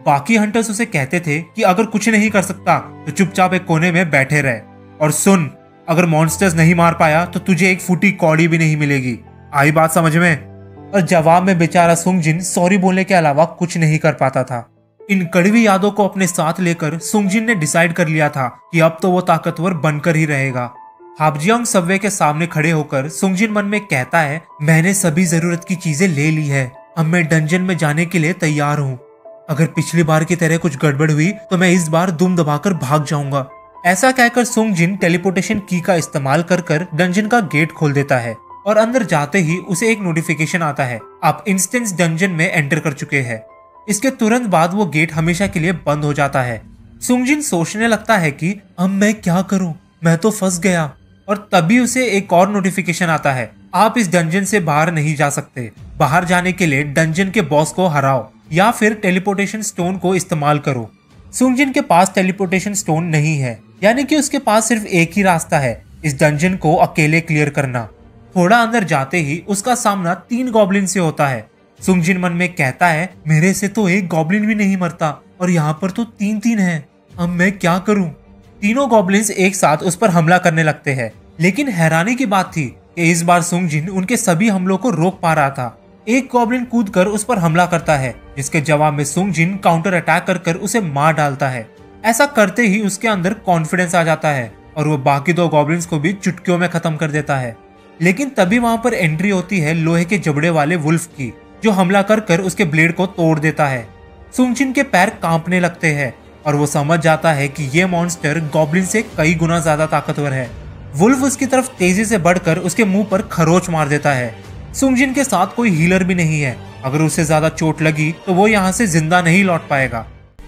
बाकी हंटर्स उसे कहते थे कि अगर कुछ नहीं कर सकता तो चुपचाप एक कोने में बैठे रहे, और सुन, अगर मॉन्स्टर्स नहीं मार पाया तो तुझे एक फूटी कौड़ी भी नहीं मिलेगी। आई बात समझ में? और जवाब में बेचारा सुंगजिन सॉरी बोलने के अलावा कुछ नहीं कर पाता था। इन कड़वी यादों को अपने साथ लेकर सुंगजिन ने डिसाइड कर लिया था कि अब तो वो ताकतवर बनकर ही रहेगा। हाबजियोंग सबवे के सामने खड़े होकर सुंगजिन मन में कहता है, मैंने सभी जरूरत की चीजें ले ली है, अब मैं डंजन में जाने के लिए तैयार हूँ। अगर पिछली बार की तरह कुछ गड़बड़ हुई तो मैं इस बार दुम दबाकर भाग जाऊंगा। ऐसा कहकर सुंगजिन टेलीपोर्टेशन की का इस्तेमाल कर डंजन का गेट खोल देता है और अंदर जाते ही उसे एक नोटिफिकेशन आता है, आप इंस्टेंस डंजन में एंटर कर चुके हैं। इसके तुरंत बाद वो गेट हमेशा के लिए बंद हो जाता है। सुंगजिन सोचने लगता है कि अब मैं क्या करूं, मैं तो फंस गया। और तभी उसे एक और नोटिफिकेशन आता है, आप इस डंजन से बाहर नहीं जा सकते। बाहर जाने के लिए डंजन के बॉस को हराओ या फिर टेलीपोर्टेशन स्टोन को इस्तेमाल करो। सुंगजिन के पास टेलीपोर्टेशन स्टोन नहीं है, यानी कि उसके पास सिर्फ एक ही रास्ता है, इस डंजन को अकेले क्लियर करना। थोड़ा अंदर जाते ही उसका सामना 3 गॉब्लिन से होता है। सुंगजिन मन में कहता है, मेरे से तो एक गॉब्लिन भी नहीं मरता और यहाँ पर तो 3 हैं, अब मैं क्या करूं? तीनों गॉब्लिन्स एक साथ उस पर हमला करने लगते हैं। लेकिन हैरानी की बात थी कि इस बार सुंगजिन उनके सभी हमलों को रोक पा रहा था। एक गॉब्लिन कूदकर उस पर हमला करता है, जिसके जवाब में सुंग जिन काउंटर अटैक कर उसे मार डालता है। ऐसा करते ही उसके अंदर कॉन्फिडेंस आ जाता है और वो बाकी दो गॉब्लिन्स को भी चुटकियों में खत्म कर देता है। लेकिन तभी वहां पर एंट्री होती है लोहे के जबड़े वाले वुल्फ की, जो हमला कर उसके ब्लेड को तोड़ देता है। सुंग जिन के पैर कांपने लगते हैं और वो समझ जाता है कि ये मॉन्स्टर गॉब्लिन से कई गुना ज्यादा ताकतवर है। वुल्फ उसकी तरफ तेजी से बढ़कर उसके मुंह पर खरोच मार देता है। सुंग जिन के साथ कोई हीलर भी नहीं है, अगर उसे ज्यादा चोट लगी तो वो यहाँ से जिंदा नहीं लौट पाएगा।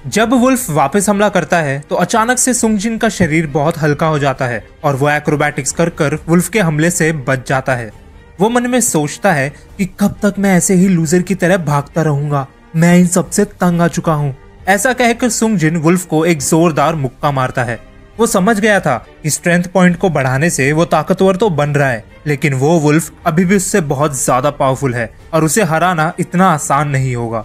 जब वुल्फ वापस हमला करता है तो अचानक से सुंग जिन का शरीर बहुत हल्का हो जाता है और वो एक्रोबैटिक्स कर वुल्फ के हमले से बच जाता है। वो मन में सोचता है कि कब तक मैं ऐसे ही लूजर की तरह भागता रहूंगा, मैं इन सबसे तंग आ चुका हूँ। ऐसा कहकर सुंग जिन वुल्फ को एक जोरदार मुक्का मारता है। वो समझ गया था कि स्ट्रेंथ पॉइंट को बढ़ाने से वो ताकतवर तो बन रहा है, लेकिन वो वुल्फ अभी भी उससे बहुत ज्यादा पावरफुल है और उसे हराना इतना आसान नहीं होगा।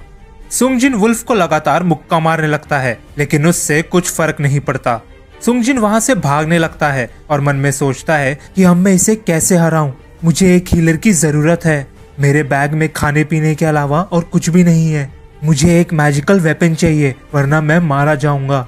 सुंग जिन वुल्फ को लगातार मुक्का मारने लगता है, लेकिन उससे कुछ फर्क नहीं पड़ता। सुंग जिन वहां से भागने लगता है और मन में सोचता है कि अब मैं इसे कैसे हराऊं, मुझे एक हीलर की जरूरत है। मेरे बैग में खाने पीने के अलावा और कुछ भी नहीं है। मुझे एक मैजिकल वेपन चाहिए, वरना मैं मारा जाऊंगा।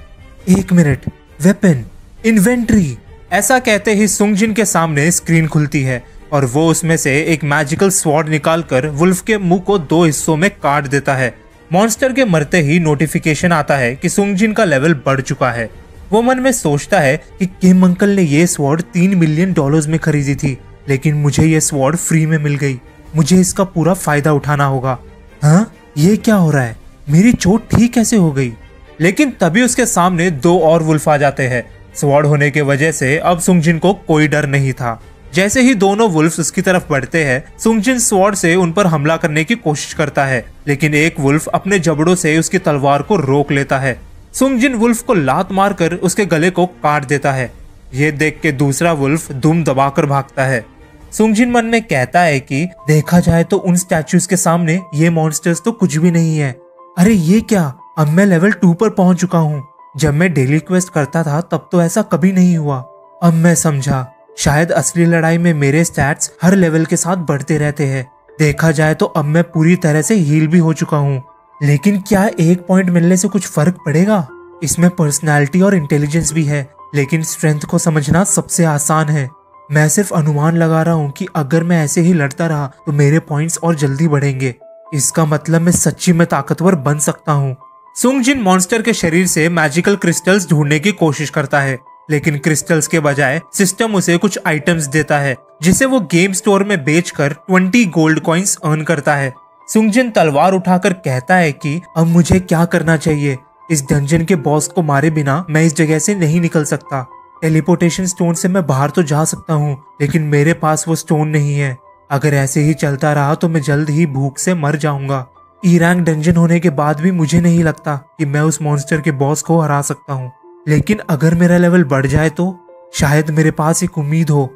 1 मिनट, वेपन, इन्वेंट्री। ऐसा कहते ही सुंग जिन के सामने स्क्रीन खुलती है और वो उसमें से एक मैजिकल स्वॉर्ड निकालकर वुल्फ के मुंह को 2 हिस्सों में काट देता है। मॉन्स्टर के मरते ही नोटिफिकेशन आता है कि सुंग जिन का लेवल बढ़ चुका है। वो मन में सोचता है कि किम अंकल ने ये स्वॉर्ड $3 मिलियन में खरीदी थी, लेकिन मुझे ये स्वॉर्ड फ्री में मिल गई। मुझे इसका पूरा फायदा उठाना होगा। हाँ, ये क्या हो रहा है? मेरी चोट ठीक कैसे हो गई? लेकिन तभी उसके सामने 2 और वुल्फ आ जाते हैं। स्वॉर्ड होने की वजह से अब सुंग जिन को कोई डर नहीं था। जैसे ही दोनों वुल्फ उसकी तरफ बढ़ते हैं, सुंग जिन स्वॉर्ड से उन पर हमला करने की कोशिश करता है, लेकिन एक वुल्फ अपने जबड़ों से उसकी तलवार को रोक लेता है। सुंग जिन वुल्फ को लात मारकर उसके गले को काट देता है। ये देख के दूसरा वुल्फ दुम दबाकर भागता है। सुंग जिन मन में कहता है कि देखा जाए तो उन स्टैचूज के सामने ये मॉन्स्टर्स तो कुछ भी नहीं है। अरे ये क्या, अब मैं लेवल 2 पर पहुंच चुका हूँ। जब मैं डेली क्वेस्ट करता था तब तो ऐसा कभी नहीं हुआ। अब मैं समझा, शायद असली लड़ाई में मेरे स्टैट्स हर लेवल के साथ बढ़ते रहते हैं। देखा जाए तो अब मैं पूरी तरह से हील भी हो चुका हूँ। लेकिन क्या 1 पॉइंट मिलने से कुछ फर्क पड़ेगा? इसमें पर्सनालिटी और इंटेलिजेंस भी है, लेकिन स्ट्रेंथ को समझना सबसे आसान है। मैं सिर्फ अनुमान लगा रहा हूँ कि अगर मैं ऐसे ही लड़ता रहा तो मेरे पॉइंट्स और जल्दी बढ़ेंगे। इसका मतलब मैं सच्ची में ताकतवर बन सकता हूँ। सुंग जिन मॉन्स्टर के शरीर से मैजिकल क्रिस्टल्स ढूंढने की कोशिश करता है, लेकिन क्रिस्टल्स के बजाय सिस्टम उसे कुछ आइटम्स देता है, जिसे वो गेम स्टोर में बेचकर 20 गोल्ड कॉइन्स अर्न करता है। सुंग जिन तलवार उठाकर कहता है कि अब मुझे क्या करना चाहिए। इस डंजन के बॉस को मारे बिना मैं इस जगह से नहीं निकल सकता। टेलीपोर्टेशन स्टोन से मैं बाहर तो जा सकता हूँ, लेकिन मेरे पास वो स्टोन नहीं है। अगर ऐसे ही चलता रहा तो मैं जल्द ही भूख से मर जाऊंगा। ई रैंक डंजन होने के बाद भी मुझे नहीं लगता कि मैं उस मॉन्स्टर के बॉस को हरा सकता हूँ। लेकिन अगर मेरा लेवल बढ़ जाए तो शायद मेरे पास एक उम्मीद हो,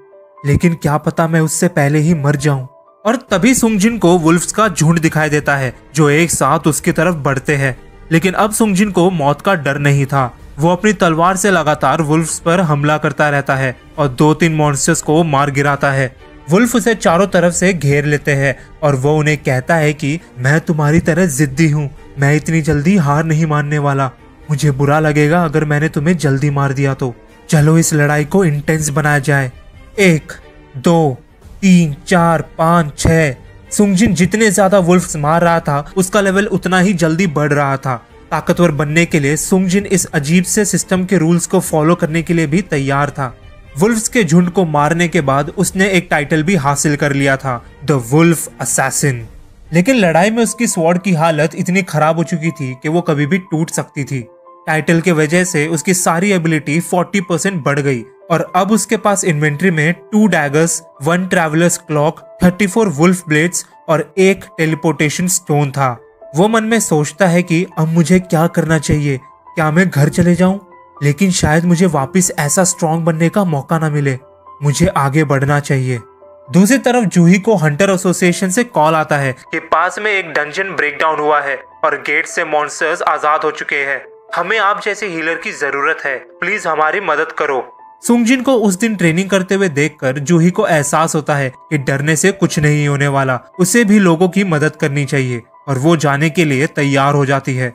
लेकिन क्या पता मैं उससे पहले ही मर जाऊं। और तभी सुंग जिन को वुल्फ्स का झुंड दिखाई देता है, जो एक साथ उसकी तरफ बढ़ते हैं। लेकिन अब सुंग जिन को मौत का डर नहीं था। वो अपनी तलवार से लगातार वुल्फ्स पर हमला करता रहता है और 2-3 मॉन्स्टर्स को मार गिराता है। वुल्फ उसे चारों तरफ से घेर लेते हैं और वो उन्हें कहता है कि मैं तुम्हारी तरह जिद्दी हूँ, मैं इतनी जल्दी हार नहीं मानने वाला। मुझे बुरा लगेगा अगर मैंने तुम्हें जल्दी मार दिया तो। चलो इस लड़ाई को इंटेंस बनाया जाए। 1, 2, 3, 4, 5, 6। सुंग जिन जितने ज्यादा वुल्फ्स मार रहा था उसका लेवल उतना ही जल्दी बढ़ रहा था। ताकतवर बनने के लिए सुंग जिन इस अजीब से सिस्टम के रूल्स को फॉलो करने के लिए भी तैयार था। वुल्फ्स के झुंड को मारने के बाद उसने एक टाइटल भी हासिल कर लिया था, द वुल्फ असैसिन। लेकिन लड़ाई में उसकी स्वॉर्ड की हालत इतनी खराब हो चुकी थी कि वो कभी भी टूट सकती थी। टाइटल के वजह से उसकी सारी एबिलिटी 40% बढ़ गई और अब उसके पास इन्वेंट्री में 2 daggers, 1 traveller's clock, 34 wolf blades और 1 टेलीपोर्टेशन स्टोन था। वो मन में सोचता है कि अब मुझे क्या करना चाहिए। क्या मैं घर चले जाऊं? लेकिन शायद मुझे वापस ऐसा स्ट्रॉन्ग बनने का मौका ना मिले। मुझे आगे बढ़ना चाहिए। दूसरी तरफ जूही को हंटर एसोसिएशन से कॉल आता है कि पास में एक डंजन ब्रेकडाउन हुआ है और गेट से मॉन्स्टर्स आजाद हो चुके हैं। हमें आप जैसे हीलर की जरूरत है, प्लीज हमारी मदद करो। सुंगजिन को उस दिन ट्रेनिंग करते हुए देखकर जूही को एहसास होता है कि डरने से कुछ नहीं होने वाला, उसे भी लोगों की मदद करनी चाहिए और वो जाने के लिए तैयार हो जाती है।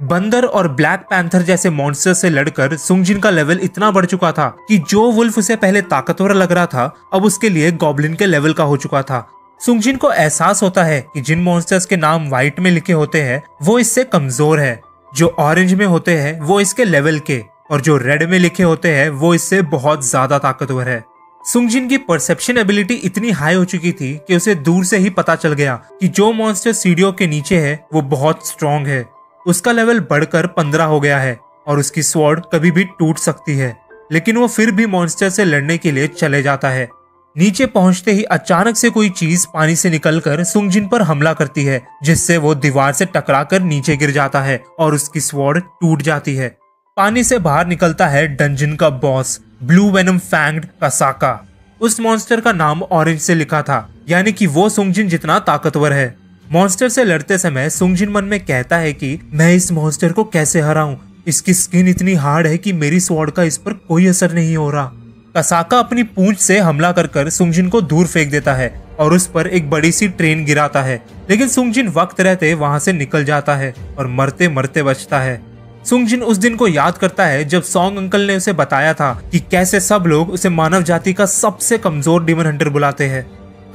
बंदर और ब्लैक पैंथर जैसे मॉन्स्टर से लड़कर सुंगजिन का लेवल इतना बढ़ चुका था कि जो वुल्फ उसे पहले ताकतवर लग रहा था अब उसके लिए गॉब्लिन के लेवल का हो चुका था। सुंगजिन को एहसास होता है कि जिन मॉन्स्टर्स के नाम व्हाइट में लिखे होते हैं वो इससे कमजोर है, जो ऑरेंज में होते हैं वो इसके लेवल के, और जो रेड में लिखे होते हैं वो इससे बहुत ज्यादा ताकतवर है। सुंगजिन की परसेप्शन एबिलिटी इतनी हाई हो चुकी थी कि उसे दूर से ही पता चल गया कि जो मॉन्स्टर सीढ़ियों के नीचे है वो बहुत स्ट्रॉन्ग है। उसका लेवल बढ़कर 15 हो गया है और उसकी स्वॉर्ड कभी भी टूट सकती है, लेकिन वो फिर भी मॉन्स्टर से लड़ने के लिए चले जाता है। नीचे पहुंचते ही अचानक से कोई चीज पानी से निकलकर सुंगजिन पर हमला करती है, जिससे वो दीवार से टकराकर नीचे गिर जाता है और उसकी स्वॉर्ड टूट जाती है। पानी से बाहर निकलता है डंजन का बॉस ब्लू वेनम फैंग्ड कसाका। उस मॉन्स्टर का नाम ऑरेंज से लिखा था, यानी कि वो सुंगजिन जितना ताकतवर है। मॉन्स्टर से लड़ते समय सुंगजिन मन में कहता है कि मैं इस मॉन्स्टर को कैसे हराऊं, इसकी स्किन इतनी हार्ड है कि मेरी स्वॉर्ड का इस पर कोई असर नहीं हो रहा। कसाका अपनी पूंछ से हमला कर सुंगजिन को दूर फेंक देता है और उस पर एक बड़ी सी ट्रेन गिराता है, लेकिन सुंगजिन वक्त रहते वहां से निकल जाता है और मरते मरते बचता है। सुंगजिन उस दिन को याद करता है जब सॉन्ग अंकल ने उसे बताया था कि कैसे सब लोग उसे मानव जाति का सबसे कमजोर डीमन हंटर बुलाते हैं।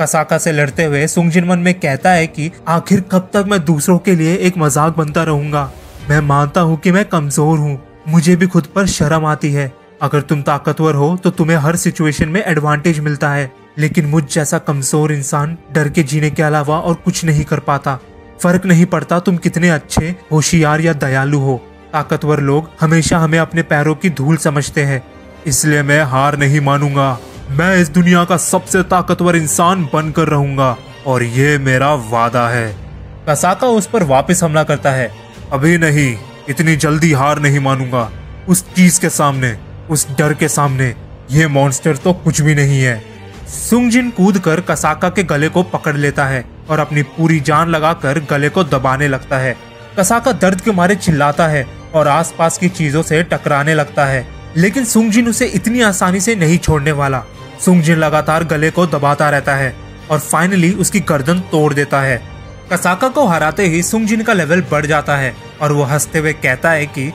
कसाका से लड़ते हुए सुंगजिन मन में कहता है कि आखिर कब तक मैं दूसरों के लिए एक मजाक बनता रहूंगा। मैं मानता हूँ कि मैं कमजोर हूँ, मुझे भी खुद पर शर्म आती है। अगर तुम ताकतवर हो तो तुम्हें हर सिचुएशन में एडवांटेज मिलता है, लेकिन मुझ जैसा कमजोर इंसान डर के जीने के अलावा और कुछ नहीं कर पाता। फर्क नहीं पड़ता तुम कितने अच्छे, होशियार या दयालु हो, ताकतवर लोग हमेशा हमें अपने पैरों की धूल समझते हैं। इसलिए मैं हार नहीं मानूंगा, मैं इस दुनिया का सबसे ताकतवर इंसान बनकर रहूंगा और ये मेरा वादा है। कसाका उस पर वापस हमला करता है। अभी नहीं, इतनी जल्दी हार नहीं मानूंगा। उस चीज के सामने, उस डर के सामने ये मॉन्स्टर तो कुछ भी नहीं है। सुंगजिन कूदकर कसाका के गले को पकड़ लेता है और अपनी पूरी जान लगाकर गले को दबाने लगता है। कसाका दर्द के मारे चिल्लाता है और आसपास की चीजों से टकराने लगता है, लेकिन सुंगजिन उसे इतनी आसानी से नहीं छोड़ने वाला। सुंगजिन लगातार गले को दबाता रहता है और फाइनली उसकी गर्दन तोड़ देता है। कसाका को हराते ही सुंगजिन का लेवल बढ़ जाता है और वो हंसते हुए कहता है कि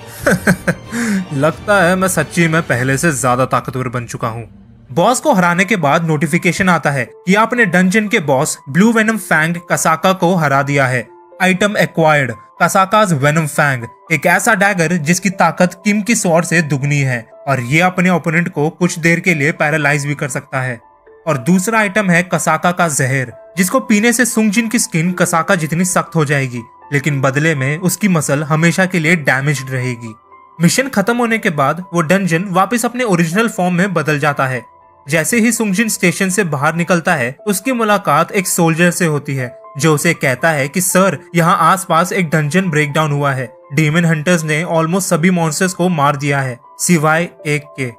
लगता है मैं सच्ची में पहले से ज्यादा ताकतवर बन चुका हूँ। बॉस को हराने के बाद नोटिफिकेशन आता है कि आपने डंजन के बॉस ब्लू वेनम फैंग्ड कसाका को हरा दिया है। आइटम एक्वायर्ड कसाकाज वेनम फैंग, एक ऐसा डैगर जिसकी ताकत किम की स्वॉर्ड से दुगनी है और ये अपने ओपोनेंट को कुछ देर के लिए पैरालाइज भी कर सकता है। और दूसरा आइटम है कसाका का जहर, जिसको पीने से सुंगजिन की स्किन कसाका जितनी सख्त हो जाएगी, लेकिन बदले में उसकी मसल हमेशा के लिए डैमेज्ड रहेगी। मिशन खत्म होने के बाद वो डंजन वापस अपने ओरिजिनल फॉर्म में बदल जाता है। जैसे ही सुंगजिन स्टेशन से बाहर निकलता है उसकी मुलाकात एक सोल्जर से होती है, जो उसे कहता है कि सर, यहाँ आसपास एक डंजन ब्रेकडाउन हुआ है। डीमन हंटर्स ने ऑलमोस्ट सभी मॉन्स्टर्स को मार दिया है सिवाय एक के।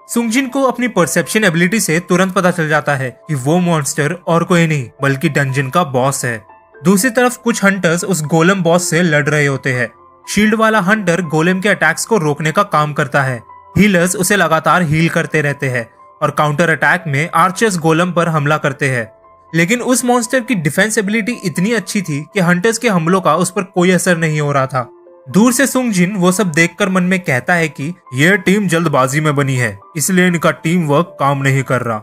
सुंगजिन को अपनी परसेप्शन एबिलिटी से तुरंत पता चल जाता है कि वो मॉन्स्टर और कोई नहीं बल्कि डंजन का बॉस है। दूसरी तरफ कुछ हंटर्स उस गोलम बॉस से लड़ रहे होते हैं। शील्ड वाला हंटर गोलेम के अटैक्स को रोकने का काम करता है। हीलर्स उसे लगातार हील करते रहते हैं और काउंटर अटैक में आर्चर्स गोलम पर हमला करते हैं। लेकिन उस मॉन्स्टर की डिफेंस एबिलिटी इतनी अच्छी थी कि हंटर्स के हमलों का उस पर कोई असर नहीं हो रहा था। दूर से सुंगजिन वो सब देखकर मन में कहता है कि यह टीम जल्दबाजी में बनी है, इसलिए इनका टीम वर्क काम नहीं कर रहा।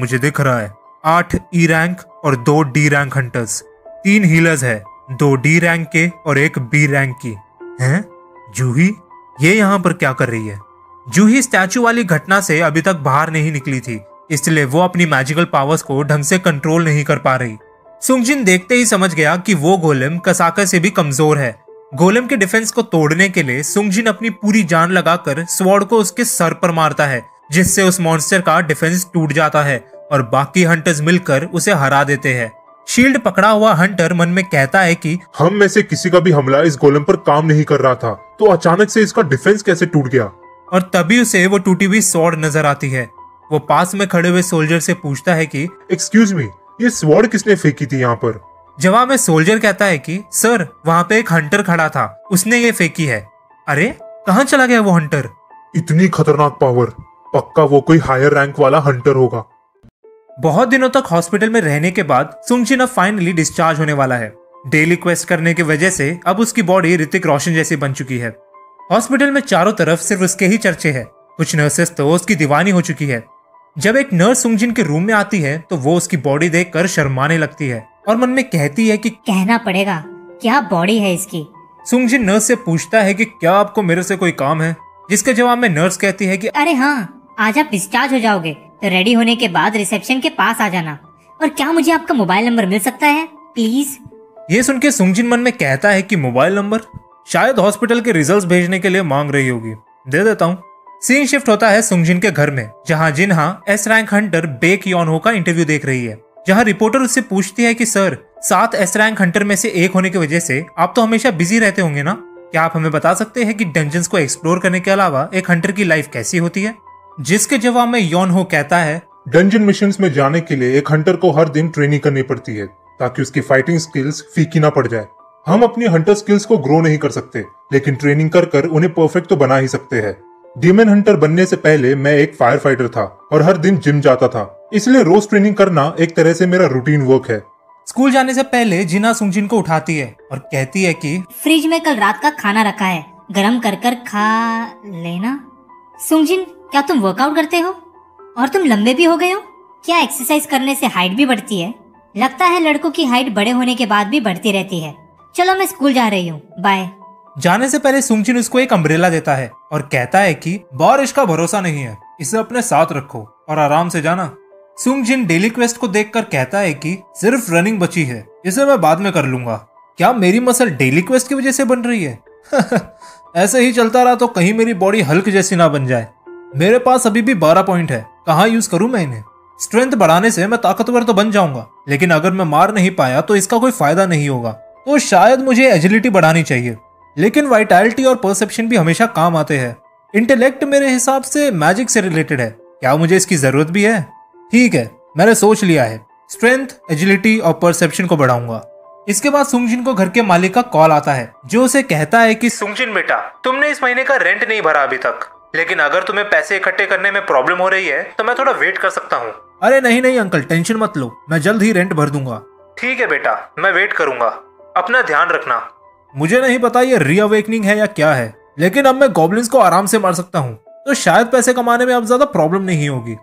मुझे दिख रहा है 8 E रैंक और 2 D रैंक हंटर्स, 3 हीलर्स है, 2 D रैंक के और 1 B रैंक की हैं। जूही ये यहाँ पर क्या कर रही है? जूही स्टैचू वाली घटना से अभी तक बाहर नहीं निकली थी, इसलिए वो अपनी मैजिकल पावर्स को ढंग से कंट्रोल नहीं कर पा रही। सुंगजिन देखते ही समझ गया कि वो गोलेम कसाका से भी कमजोर है। गोलेम के डिफेंस को तोड़ने के लिए सुंगजिन अपनी पूरी जान लगाकर स्वॉर्ड को उसके सर पर मारता है, जिससे उस मॉन्स्टर का डिफेंस टूट जाता है और बाकी हंटर्स मिलकर उसे हरा देते हैं। शील्ड पकड़ा हुआ हंटर मन में कहता है कि हम में से किसी का भी हमला इस गोलेम पर काम नहीं कर रहा था, तो अचानक से इसका डिफेंस कैसे टूट गया? और तभी उसे वो टूटी हुई स्वॉर्ड नजर आती है। वो पास में खड़े हुए सोल्जर से पूछता है कि एक्सक्यूज मी, ये स्वॉर्ड किसने फेंकी थी यहाँ पर? जवाब में सोल्जर कहता है कि सर, वहाँ पे एक हंटर खड़ा था, उसने ये फेंकी है। अरे कहाँ चला गया वो हंटर? इतनी खतरनाक पावर, पक्का वो कोई हायर रैंक वाला हंटर होगा। बहुत दिनों तक हॉस्पिटल में रहने के बाद सुंगजिन अब फाइनली डिस्चार्ज होने वाला है। डेली क्वेस्ट करने की वजह से अब उसकी बॉडी ऋतिक रोशन जैसी बन चुकी है। हॉस्पिटल में चारों तरफ सिर्फ उसके ही चर्चे हैं। कुछ नर्सेस तो उसकी दीवानी हो चुकी है। जब एक नर्स सुंगजिन के रूम में आती है तो वो उसकी बॉडी देखकर शर्माने लगती है और मन में कहती है कि कहना पड़ेगा, क्या बॉडी है इसकी। सुंगजिन नर्स से पूछता है कि क्या आपको मेरे से कोई काम है, जिसके जवाब में नर्स कहती है कि अरे हाँ, आज आप डिस्चार्ज हो जाओगे तो रेडी होने के बाद रिसेप्शन के पास आ जाना। और क्या मुझे आपका मोबाइल नंबर मिल सकता है प्लीज। ये सुन के सुंगजिन मन में कहता है कि मोबाइल नंबर शायद हॉस्पिटल के रिजल्ट्स भेजने के लिए मांग रही होगी, दे देता हूँ। सीन शिफ्ट होता है सुंगजिन के घर में, जहाँ जिन्हा एस रैंक हंटर बेक योनहो का इंटरव्यू देख रही है। जहाँ रिपोर्टर उससे पूछती है कि सर, 7 एस रैंक हंटर में से एक होने की वजह से आप तो हमेशा बिजी रहते होंगे ना, क्या आप हमें बता सकते हैं कि डंजन्स को एक्सप्लोर करने के अलावा एक हंटर की लाइफ कैसी होती है। जिसके जवाब में योनहो कहता है, डंजन मिशंस में जाने के लिए एक हंटर को हर दिन ट्रेनिंग करनी पड़ती है ताकि उसकी फाइटिंग स्किल्स फीकी ना पड़ जाए। हम अपनी हंटर स्किल्स को ग्रो नहीं कर सकते, लेकिन ट्रेनिंग कर कर उन्हें परफेक्ट तो बना ही सकते हैं। डीमन हंटर बनने से पहले मैं एक फायर फाइटर था और हर दिन जिम जाता था, इसलिए रोज ट्रेनिंग करना एक तरह से मेरा रूटीन वर्क है। स्कूल जाने से पहले जिन्हा सुंगजिन को उठाती है और कहती है कि फ्रिज में कल रात का खाना रखा है, गरम कर कर खा लेना। सुंगजिन, क्या तुम वर्कआउट करते हो? और तुम लंबे भी हो गए हो? क्या एक्सरसाइज करने से हाइट भी बढ़ती है? लगता है लड़कों की हाइट बड़े होने के बाद भी बढ़ती रहती है। चलो मैं स्कूल जा रही हूँ, बाय। जाने से पहले सुंगजिन उसको एक अम्ब्रेला देता है और कहता है कि बारिश का भरोसा नहीं है, इसे अपने साथ रखो और आराम से जाना। सुंगजिन डेली क्वेस्ट को देखकर कहता है कि सिर्फ रनिंग बची है, इसे मैं बाद में कर लूंगा। क्या मेरी मसल डेली क्वेस्ट की वजह से बन रही है? ऐसे ही चलता रहा तो कहीं मेरी बॉडी हल्क जैसी ना बन जाए। मेरे पास अभी भी 12 पॉइंट है, कहाँ यूज करूं मैं इन्हें? स्ट्रेंथ बढ़ाने से मैं ताकतवर तो बन जाऊंगा, लेकिन अगर मैं मार नहीं पाया तो इसका कोई फायदा नहीं होगा। तो शायद मुझे एजिलिटी बढ़ानी चाहिए, लेकिन वाइटैलिटी और परसेप्शन भी हमेशा काम आते हैं। इंटेलेक्ट मेरे हिसाब से मैजिक से रिलेटेड है, क्या मुझे इसकी जरूरत भी है? ठीक है, मैंने सोच लिया है, स्ट्रेंथ, एजिलिटी और परसेप्शन को बढ़ाऊंगा। इसके बाद सुंगजिन को घर के मालिक का कॉल आता है, जो उसे कहता है कि सुंगजिन बेटा, तुमने इस महीने का रेंट नहीं भरा अभी तक, लेकिन अगर तुम्हें पैसे इकट्ठे करने में प्रॉब्लम हो रही है तो मैं थोड़ा वेट कर सकता हूँ। अरे नहीं नहीं अंकल, टेंशन मत लो, मैं जल्द ही रेंट भर दूंगा। ठीक है बेटा, मैं वेट करूंगा, अपना ध्यान रखना। मुझे नहीं पता ये रीअवेकनिंग है या क्या है, लेकिन अब मैं गॉब्लिन्स को आराम से मार सकता हूँ, तो शायद पैसे कमाने में अब ज्यादा प्रॉब्लम नहीं होगी।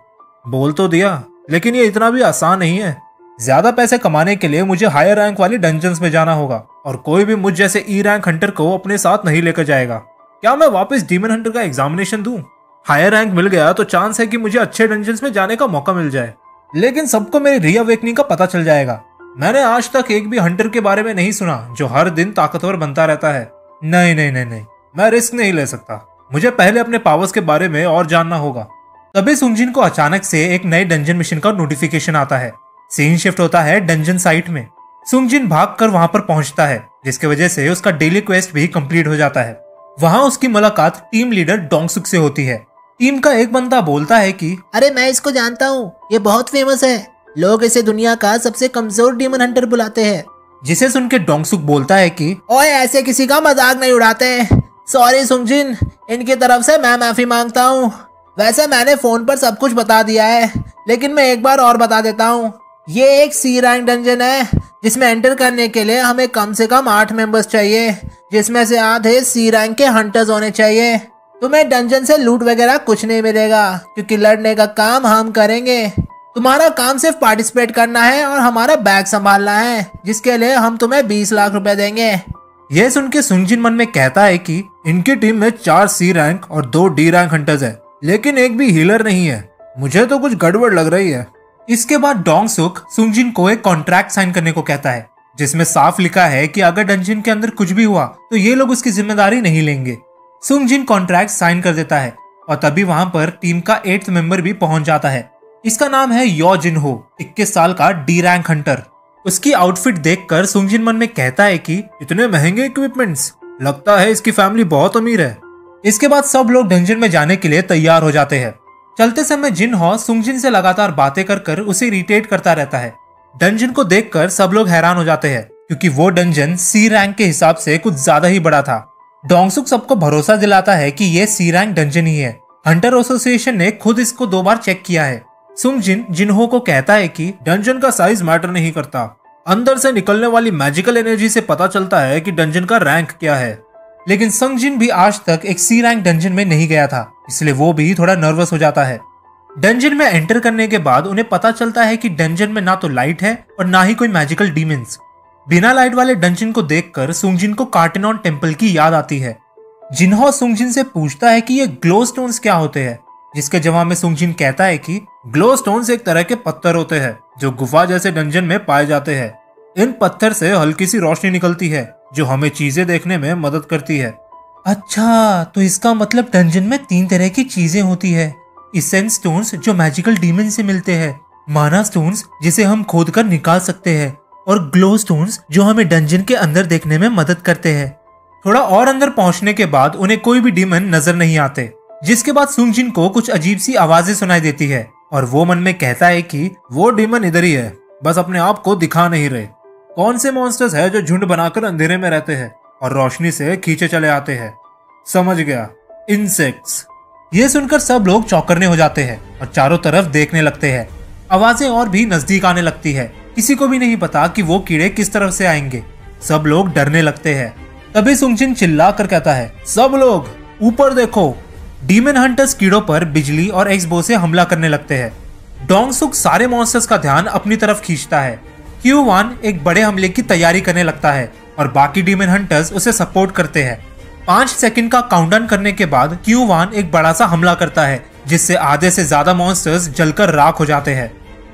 बोल तो दिया, लेकिन ये इतना भी आसान नहीं है। ज्यादा पैसे कमाने के लिए मुझे हायर रैंक वाली डंजन्स में जाना होगा, और कोई भी मुझ जैसे ई रैंक हंटर को अपने साथ नहीं लेकर जाएगा। क्या मैं वापस डीमन हंटर का एग्जामिनेशन दूं? हायर रैंक मिल गया तो चांस है कि मुझे अच्छे डंजन्स में जाने का मौका मिल जाए, लेकिन सबको मेरी रीअवेकनिंग का पता चल जाएगा। मैंने आज तक एक भी हंटर के बारे में नहीं सुना जो हर दिन ताकतवर बनता रहता है। नहीं नहीं नहीं नहीं, मैं रिस्क नहीं ले सकता, मुझे पहले अपने पावर्स के बारे में और जानना होगा। तभी सुंगजिन को अचानक से एक नए डंजन मिशन का नोटिफिकेशन आता है। सीन शिफ्ट होता है डंजन साइट में। सुंगजिन भागकर वहां पर पहुंचता है, जिसकी वजह से उसका डेली क्वेस्ट भी कंप्लीट हो जाता है। वहां उसकी मुलाकात टीम लीडर डोंगसुक से होती है। टीम का एक बंदा बोलता है कि अरे मैं इसको जानता हूँ, ये बहुत फेमस है, लोग इसे दुनिया का सबसे कमजोर डीमन हंटर बुलाते हैं। जिसे सुन के डोंगसुक बोलता है कि ओए, ऐसे किसी का मजाक नहीं उड़ाते। सॉरी सुंगजिन, इनकी तरफ से मैं माफी मांगता हूँ। वैसे मैंने फोन पर सब कुछ बता दिया है, लेकिन मैं एक बार और बता देता हूँ। ये एक सी रैंक डंजन है, जिसमें एंटर करने के लिए हमें कम से कम 8 मेंबर्स चाहिए, जिसमें से आधे सी रैंक के हंटर्स होने चाहिए। तुम्हें डंजन से लूट वगैरह कुछ नहीं मिलेगा, क्योंकि लड़ने का काम हम करेंगे। तुम्हारा काम सिर्फ पार्टिसिपेट करना है और हमारा बैग संभालना है, जिसके लिए हम तुम्हें 20 लाख रुपए देंगे। यह सुन के सुंगजिन मन में कहता है कि इनकी टीम में 4 सी रैंक और 2 डी रैंक हंटर्स है, लेकिन एक भी हीलर नहीं है। मुझे तो कुछ गड़बड़ लग रही है। इसके बाद डोंगसुक सुंगजिन को एक कॉन्ट्रैक्ट साइन करने को कहता है, जिसमें साफ लिखा है कि अगर डंजन के अंदर कुछ भी हुआ तो ये लोग उसकी जिम्मेदारी नहीं लेंगे। सुंगजिन कॉन्ट्रैक्ट साइन कर देता है और तभी वहां पर टीम का 8th मेंबर भी पहुंच जाता है। इसका नाम है यो जिनहो, 21 साल का डी रैंक हंटर। उसकी आउटफिट देखकर सुंगजिन मन में कहता है कि इतने महंगे इक्विपमेंट्स, लगता है इसकी फैमिली बहुत अमीर है। इसके बाद सब लोग डंजन में जाने के लिए तैयार हो जाते हैं। चलते समय जिनहो सुंगजिन से लगातार बातें कर उसे इरिटेट करता रहता है। डंजन को देखकर सब लोग हैरान हो जाते हैं, क्योंकि वो डंजन सी रैंक के हिसाब से कुछ ज्यादा ही बड़ा था। डोंगसुक सबको भरोसा दिलाता है कि ये सी रैंक डंजन ही है, हंटर एसोसिएशन ने खुद इसको 2 बार चेक किया है। सुंगजिन जिन्हो को कहता है कि डंजन का साइज मैटर नहीं करता, अंदर से निकलने वाली मैजिकल एनर्जी से पता चलता है कि डंजन का रैंक क्या है। लेकिन संगजिन भी आज तक एक सी रैंक डंजन में नहीं गया था, इसलिए वो भी थोड़ा नर्वस हो जाता है। डंजन में एंटर करने के बाद उन्हें पता चलता है कि डंजन में ना तो लाइट है और ना ही कोई मैजिकल डीमंस। बिना लाइट वाले डंजन को देखकर सुंगजिन को कार्टेनॉन टेम्पल की याद आती है। जिन्हो सुंगजिन से पूछता है कि ये ग्लो स्टोन्स क्या होते हैं, जिसके जवाब में सुंगजिन कहता है कि ग्लो स्टोन्स एक तरह के पत्थर होते हैं जो गुफा जैसे डंजन में पाए जाते हैं। इन पत्थर से हल्की सी रोशनी निकलती है जो हमें चीजें देखने में मदद करती है। अच्छा, तो इसका मतलब डंजन में 3 तरह की चीजें होती है। इसेंस स्टोन्स जो मैजिकल डीमन से मिलते हैं, माना स्टोन्स जिसे हम खोद कर निकाल सकते हैं, और ग्लो स्टोन्स जो हमें डंजन के अंदर देखने में मदद करते हैं। थोड़ा और अंदर पहुंचने के बाद उन्हें कोई भी डीमन नजर नहीं आते, जिसके बाद सुंगजिन को कुछ अजीब सी आवाजें सुनाई देती है और वो मन में कहता है कि वो डीमन इधर ही है, बस अपने आप को दिखा नहीं रहे। कौन से मॉन्स्टर्स है जो झुंड बनाकर अंधेरे में रहते हैं और रोशनी से खींचे चले आते हैं? समझ गया, इंसेक्ट्स। ये सुनकर सब लोग चौंकने हो जाते हैं और चारों तरफ देखने लगते हैं। आवाजें और भी नजदीक आने लगती है। किसी को भी नहीं पता कि वो कीड़े किस तरफ से आएंगे। सब लोग डरने लगते हैं। तभी सुंगजिन चिल्ला कर कहता है, सब लोग ऊपर देखो। डीमन हंटर्स कीड़ों पर बिजली और एक्सबो से हमला करने लगते हैं। डोंगसुक सारे मॉन्स्टर्स का ध्यान अपनी तरफ खींचता है। क्यूवान एक बड़े हमले की तैयारी करने लगता है और बाकी डीमन हंटर्स उसे सपोर्ट करते हैं। 5 सेकंड का काउंटडाउन करने के बाद क्यूवान एक बड़ा सा हमला करता है, जिससे आधे से ज्यादा मॉन्स्टर्स जलकर राख हो जाते हैं।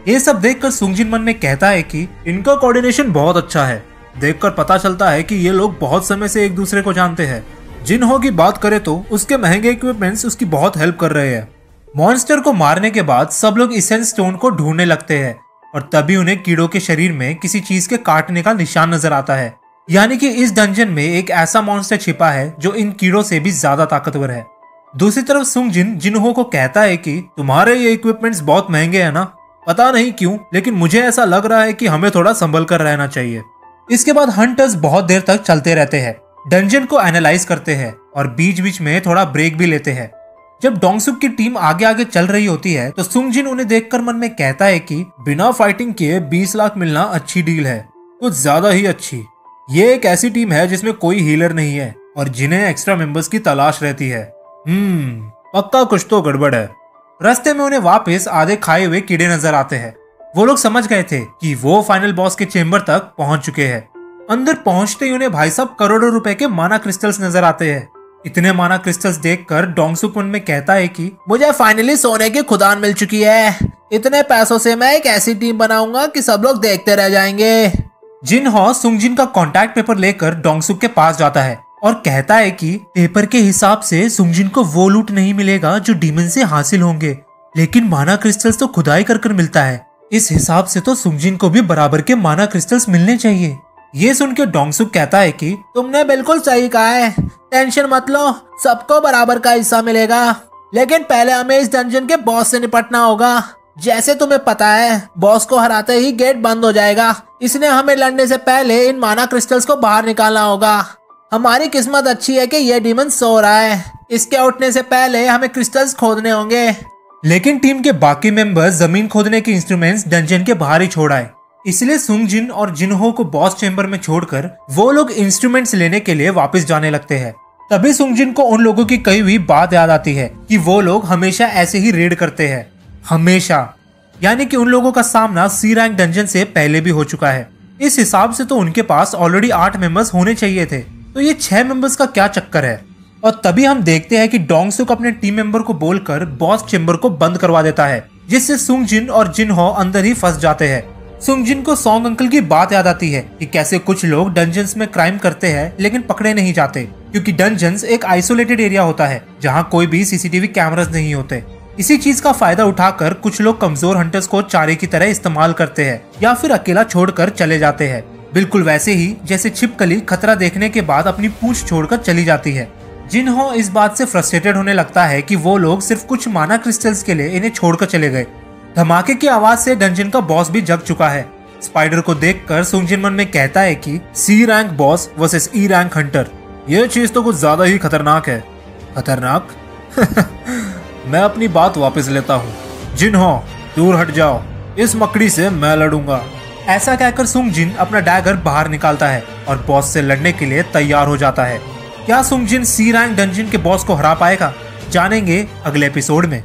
ये सब देखकर सुंगजिन मन में कहता है कि इनका कोऑर्डिनेशन बहुत अच्छा है। देखकर पता चलता है कि ये लोग बहुत समय से एक दूसरे को जानते हैं। जिन्हो की बात करें तो उसके महंगे इक्विपमेंट्स उसकी बहुत हेल्प कर रहे हैं। मॉन्स्टर को मारने के बाद सब लोग इसेंस स्टोन को ढूंढने लगते हैं और तभी उन्हें कीड़ों के शरीर में किसी चीज के काटने का निशान नजर आता है। यानी कि इस डंजन में एक ऐसा मॉन्स्टर छिपा है जो इन कीड़ों से भी ज्यादा ताकतवर है। दूसरी तरफ सुंगजिन जिन्हो को कहता है कि तुम्हारे ये इक्विपमेंट्स बहुत महंगे हैं ना, पता नहीं क्यों, लेकिन मुझे ऐसा लग रहा है कि हमें थोड़ा संभल कर रहना चाहिए। इसके बाद हंटर्स बहुत देर तक चलते रहते हैं, डंजन को एनालाइज करते हैं और बीच बीच में थोड़ा ब्रेक भी लेते हैं। जब डोंगसुक की टीम आगे आगे चल रही होती है तो सुंगजिन उन्हें देखकर मन में कहता है कि बिना फाइटिंग किए 20 लाख मिलना अच्छी डील है, कुछ ज्यादा ही अच्छी। ये एक ऐसी टीम है जिसमें कोई हीलर नहीं है और जिन्हें एक्स्ट्रा मेंबर्स की तलाश रहती है। पक्का कुछ तो गड़बड़ है। रास्ते में उन्हें वापस आधे खाए हुए कीड़े नजर आते हैं। वो लोग समझ गए थे कि वो फाइनल बॉस के चेम्बर तक पहुंच चुके हैं। अंदर पहुंचते ही उन्हें भाई साहब करोड़ों रुपए के माना क्रिस्टल्स नजर आते हैं। इतने माना क्रिस्टल्स देखकर डोंगसुक मन में कहता है कि मुझे फाइनली सोने की खुदान मिल चुकी है। इतने पैसों से मैं एक ऐसी टीम बनाऊंगा कि सब लोग देखते रह जाएंगे। जिन्हो सुंगजिन का कॉन्टैक्ट पेपर लेकर डोंगसुक के पास जाता है और कहता है कि पेपर के हिसाब से सुंगजिन को वो लूट नहीं मिलेगा जो डीमन से हासिल होंगे, लेकिन माना क्रिस्टल्स तो खुदाई कर मिलता है। इस हिसाब से तो सुंगजिन को भी बराबर के माना क्रिस्टल्स मिलने चाहिए। ये सुन के डोंगसुक कहता है कि तुमने बिल्कुल सही कहा है, टेंशन मत लो, सबको बराबर का हिस्सा मिलेगा। लेकिन पहले हमें इस डंजन के बॉस से निपटना होगा। जैसे तुम्हें पता है, बॉस को हराते ही गेट बंद हो जाएगा, इसलिए हमें लड़ने से पहले इन माना क्रिस्टल्स को बाहर निकालना होगा। हमारी किस्मत अच्छी है कि यह डीमन सो रहा है, इसके उठने से पहले हमें क्रिस्टल्स खोदने होंगे। लेकिन टीम के बाकी मेंबर्स जमीन खोदने के इंस्ट्रूमेंट्स डंजन के बाहर ही छोड़ आए, इसलिए सुंगजिन और जिन्हो को बॉस चेंबर में छोड़कर वो लोग इंस्ट्रूमेंट्स लेने के लिए वापस जाने लगते हैं। तभी सुंगजिन को उन लोगों की कही हुई बात याद आती है कि वो लोग हमेशा ऐसे ही रेड करते हैं, हमेशा। यानी कि उन लोगों का सामना सी रैंक डंजन से पहले भी हो चुका है। इस हिसाब से तो उनके पास ऑलरेडी 8 मेंबर्स होने चाहिए थे, तो ये 6 मेंबर्स का क्या चक्कर है। और तभी हम देखते हैं कि डोंगसुक अपने टीम मेंबर को बोलकर बॉस चेंबर को बंद करवा देता है, जिससे सुंगजिन और जिन्हो अंदर ही फंस जाते हैं। सुंगजिन को सॉन्ग अंकल की बात याद आती है कि कैसे कुछ लोग डंजन्स में क्राइम करते हैं लेकिन पकड़े नहीं जाते, क्योंकि डंजन्स एक आइसोलेटेड एरिया होता है जहां कोई भी सीसीटीवी कैमरास नहीं होते। इसी चीज का फायदा उठाकर कुछ लोग कमजोर हंटर्स को चारे की तरह इस्तेमाल करते हैं या फिर अकेला छोड़कर चले जाते हैं, बिल्कुल वैसे ही जैसे छिपकली खतरा देखने के बाद अपनी पूंछ छोड़कर चली जाती है। जिन्हो इस बात से फ्रस्ट्रेटेड होने लगता है कि वो लोग सिर्फ कुछ माना क्रिस्टल्स के लिए इन्हें छोड़कर चले गए। धमाके की आवाज से डंजन का बॉस भी जग चुका है। स्पाइडर को देखकर सुंगजिन मन में कहता है कि सी rank boss versus E rank Hunter, ये चीज तो कुछ ज्यादा ही खतरनाक है। खतरनाक? मैं अपनी बात वापस लेता हूँ। जिन्हो, दूर हट जाओ, इस मकड़ी से मैं लड़ूंगा। ऐसा कहकर सुंग जिन अपना डैगर बाहर निकालता है और बॉस से लड़ने के लिए तैयार हो जाता है। क्या सुंग जिन सी रैंक डंजन के बॉस को हरा पाएगा? जानेंगे अगले एपिसोड में।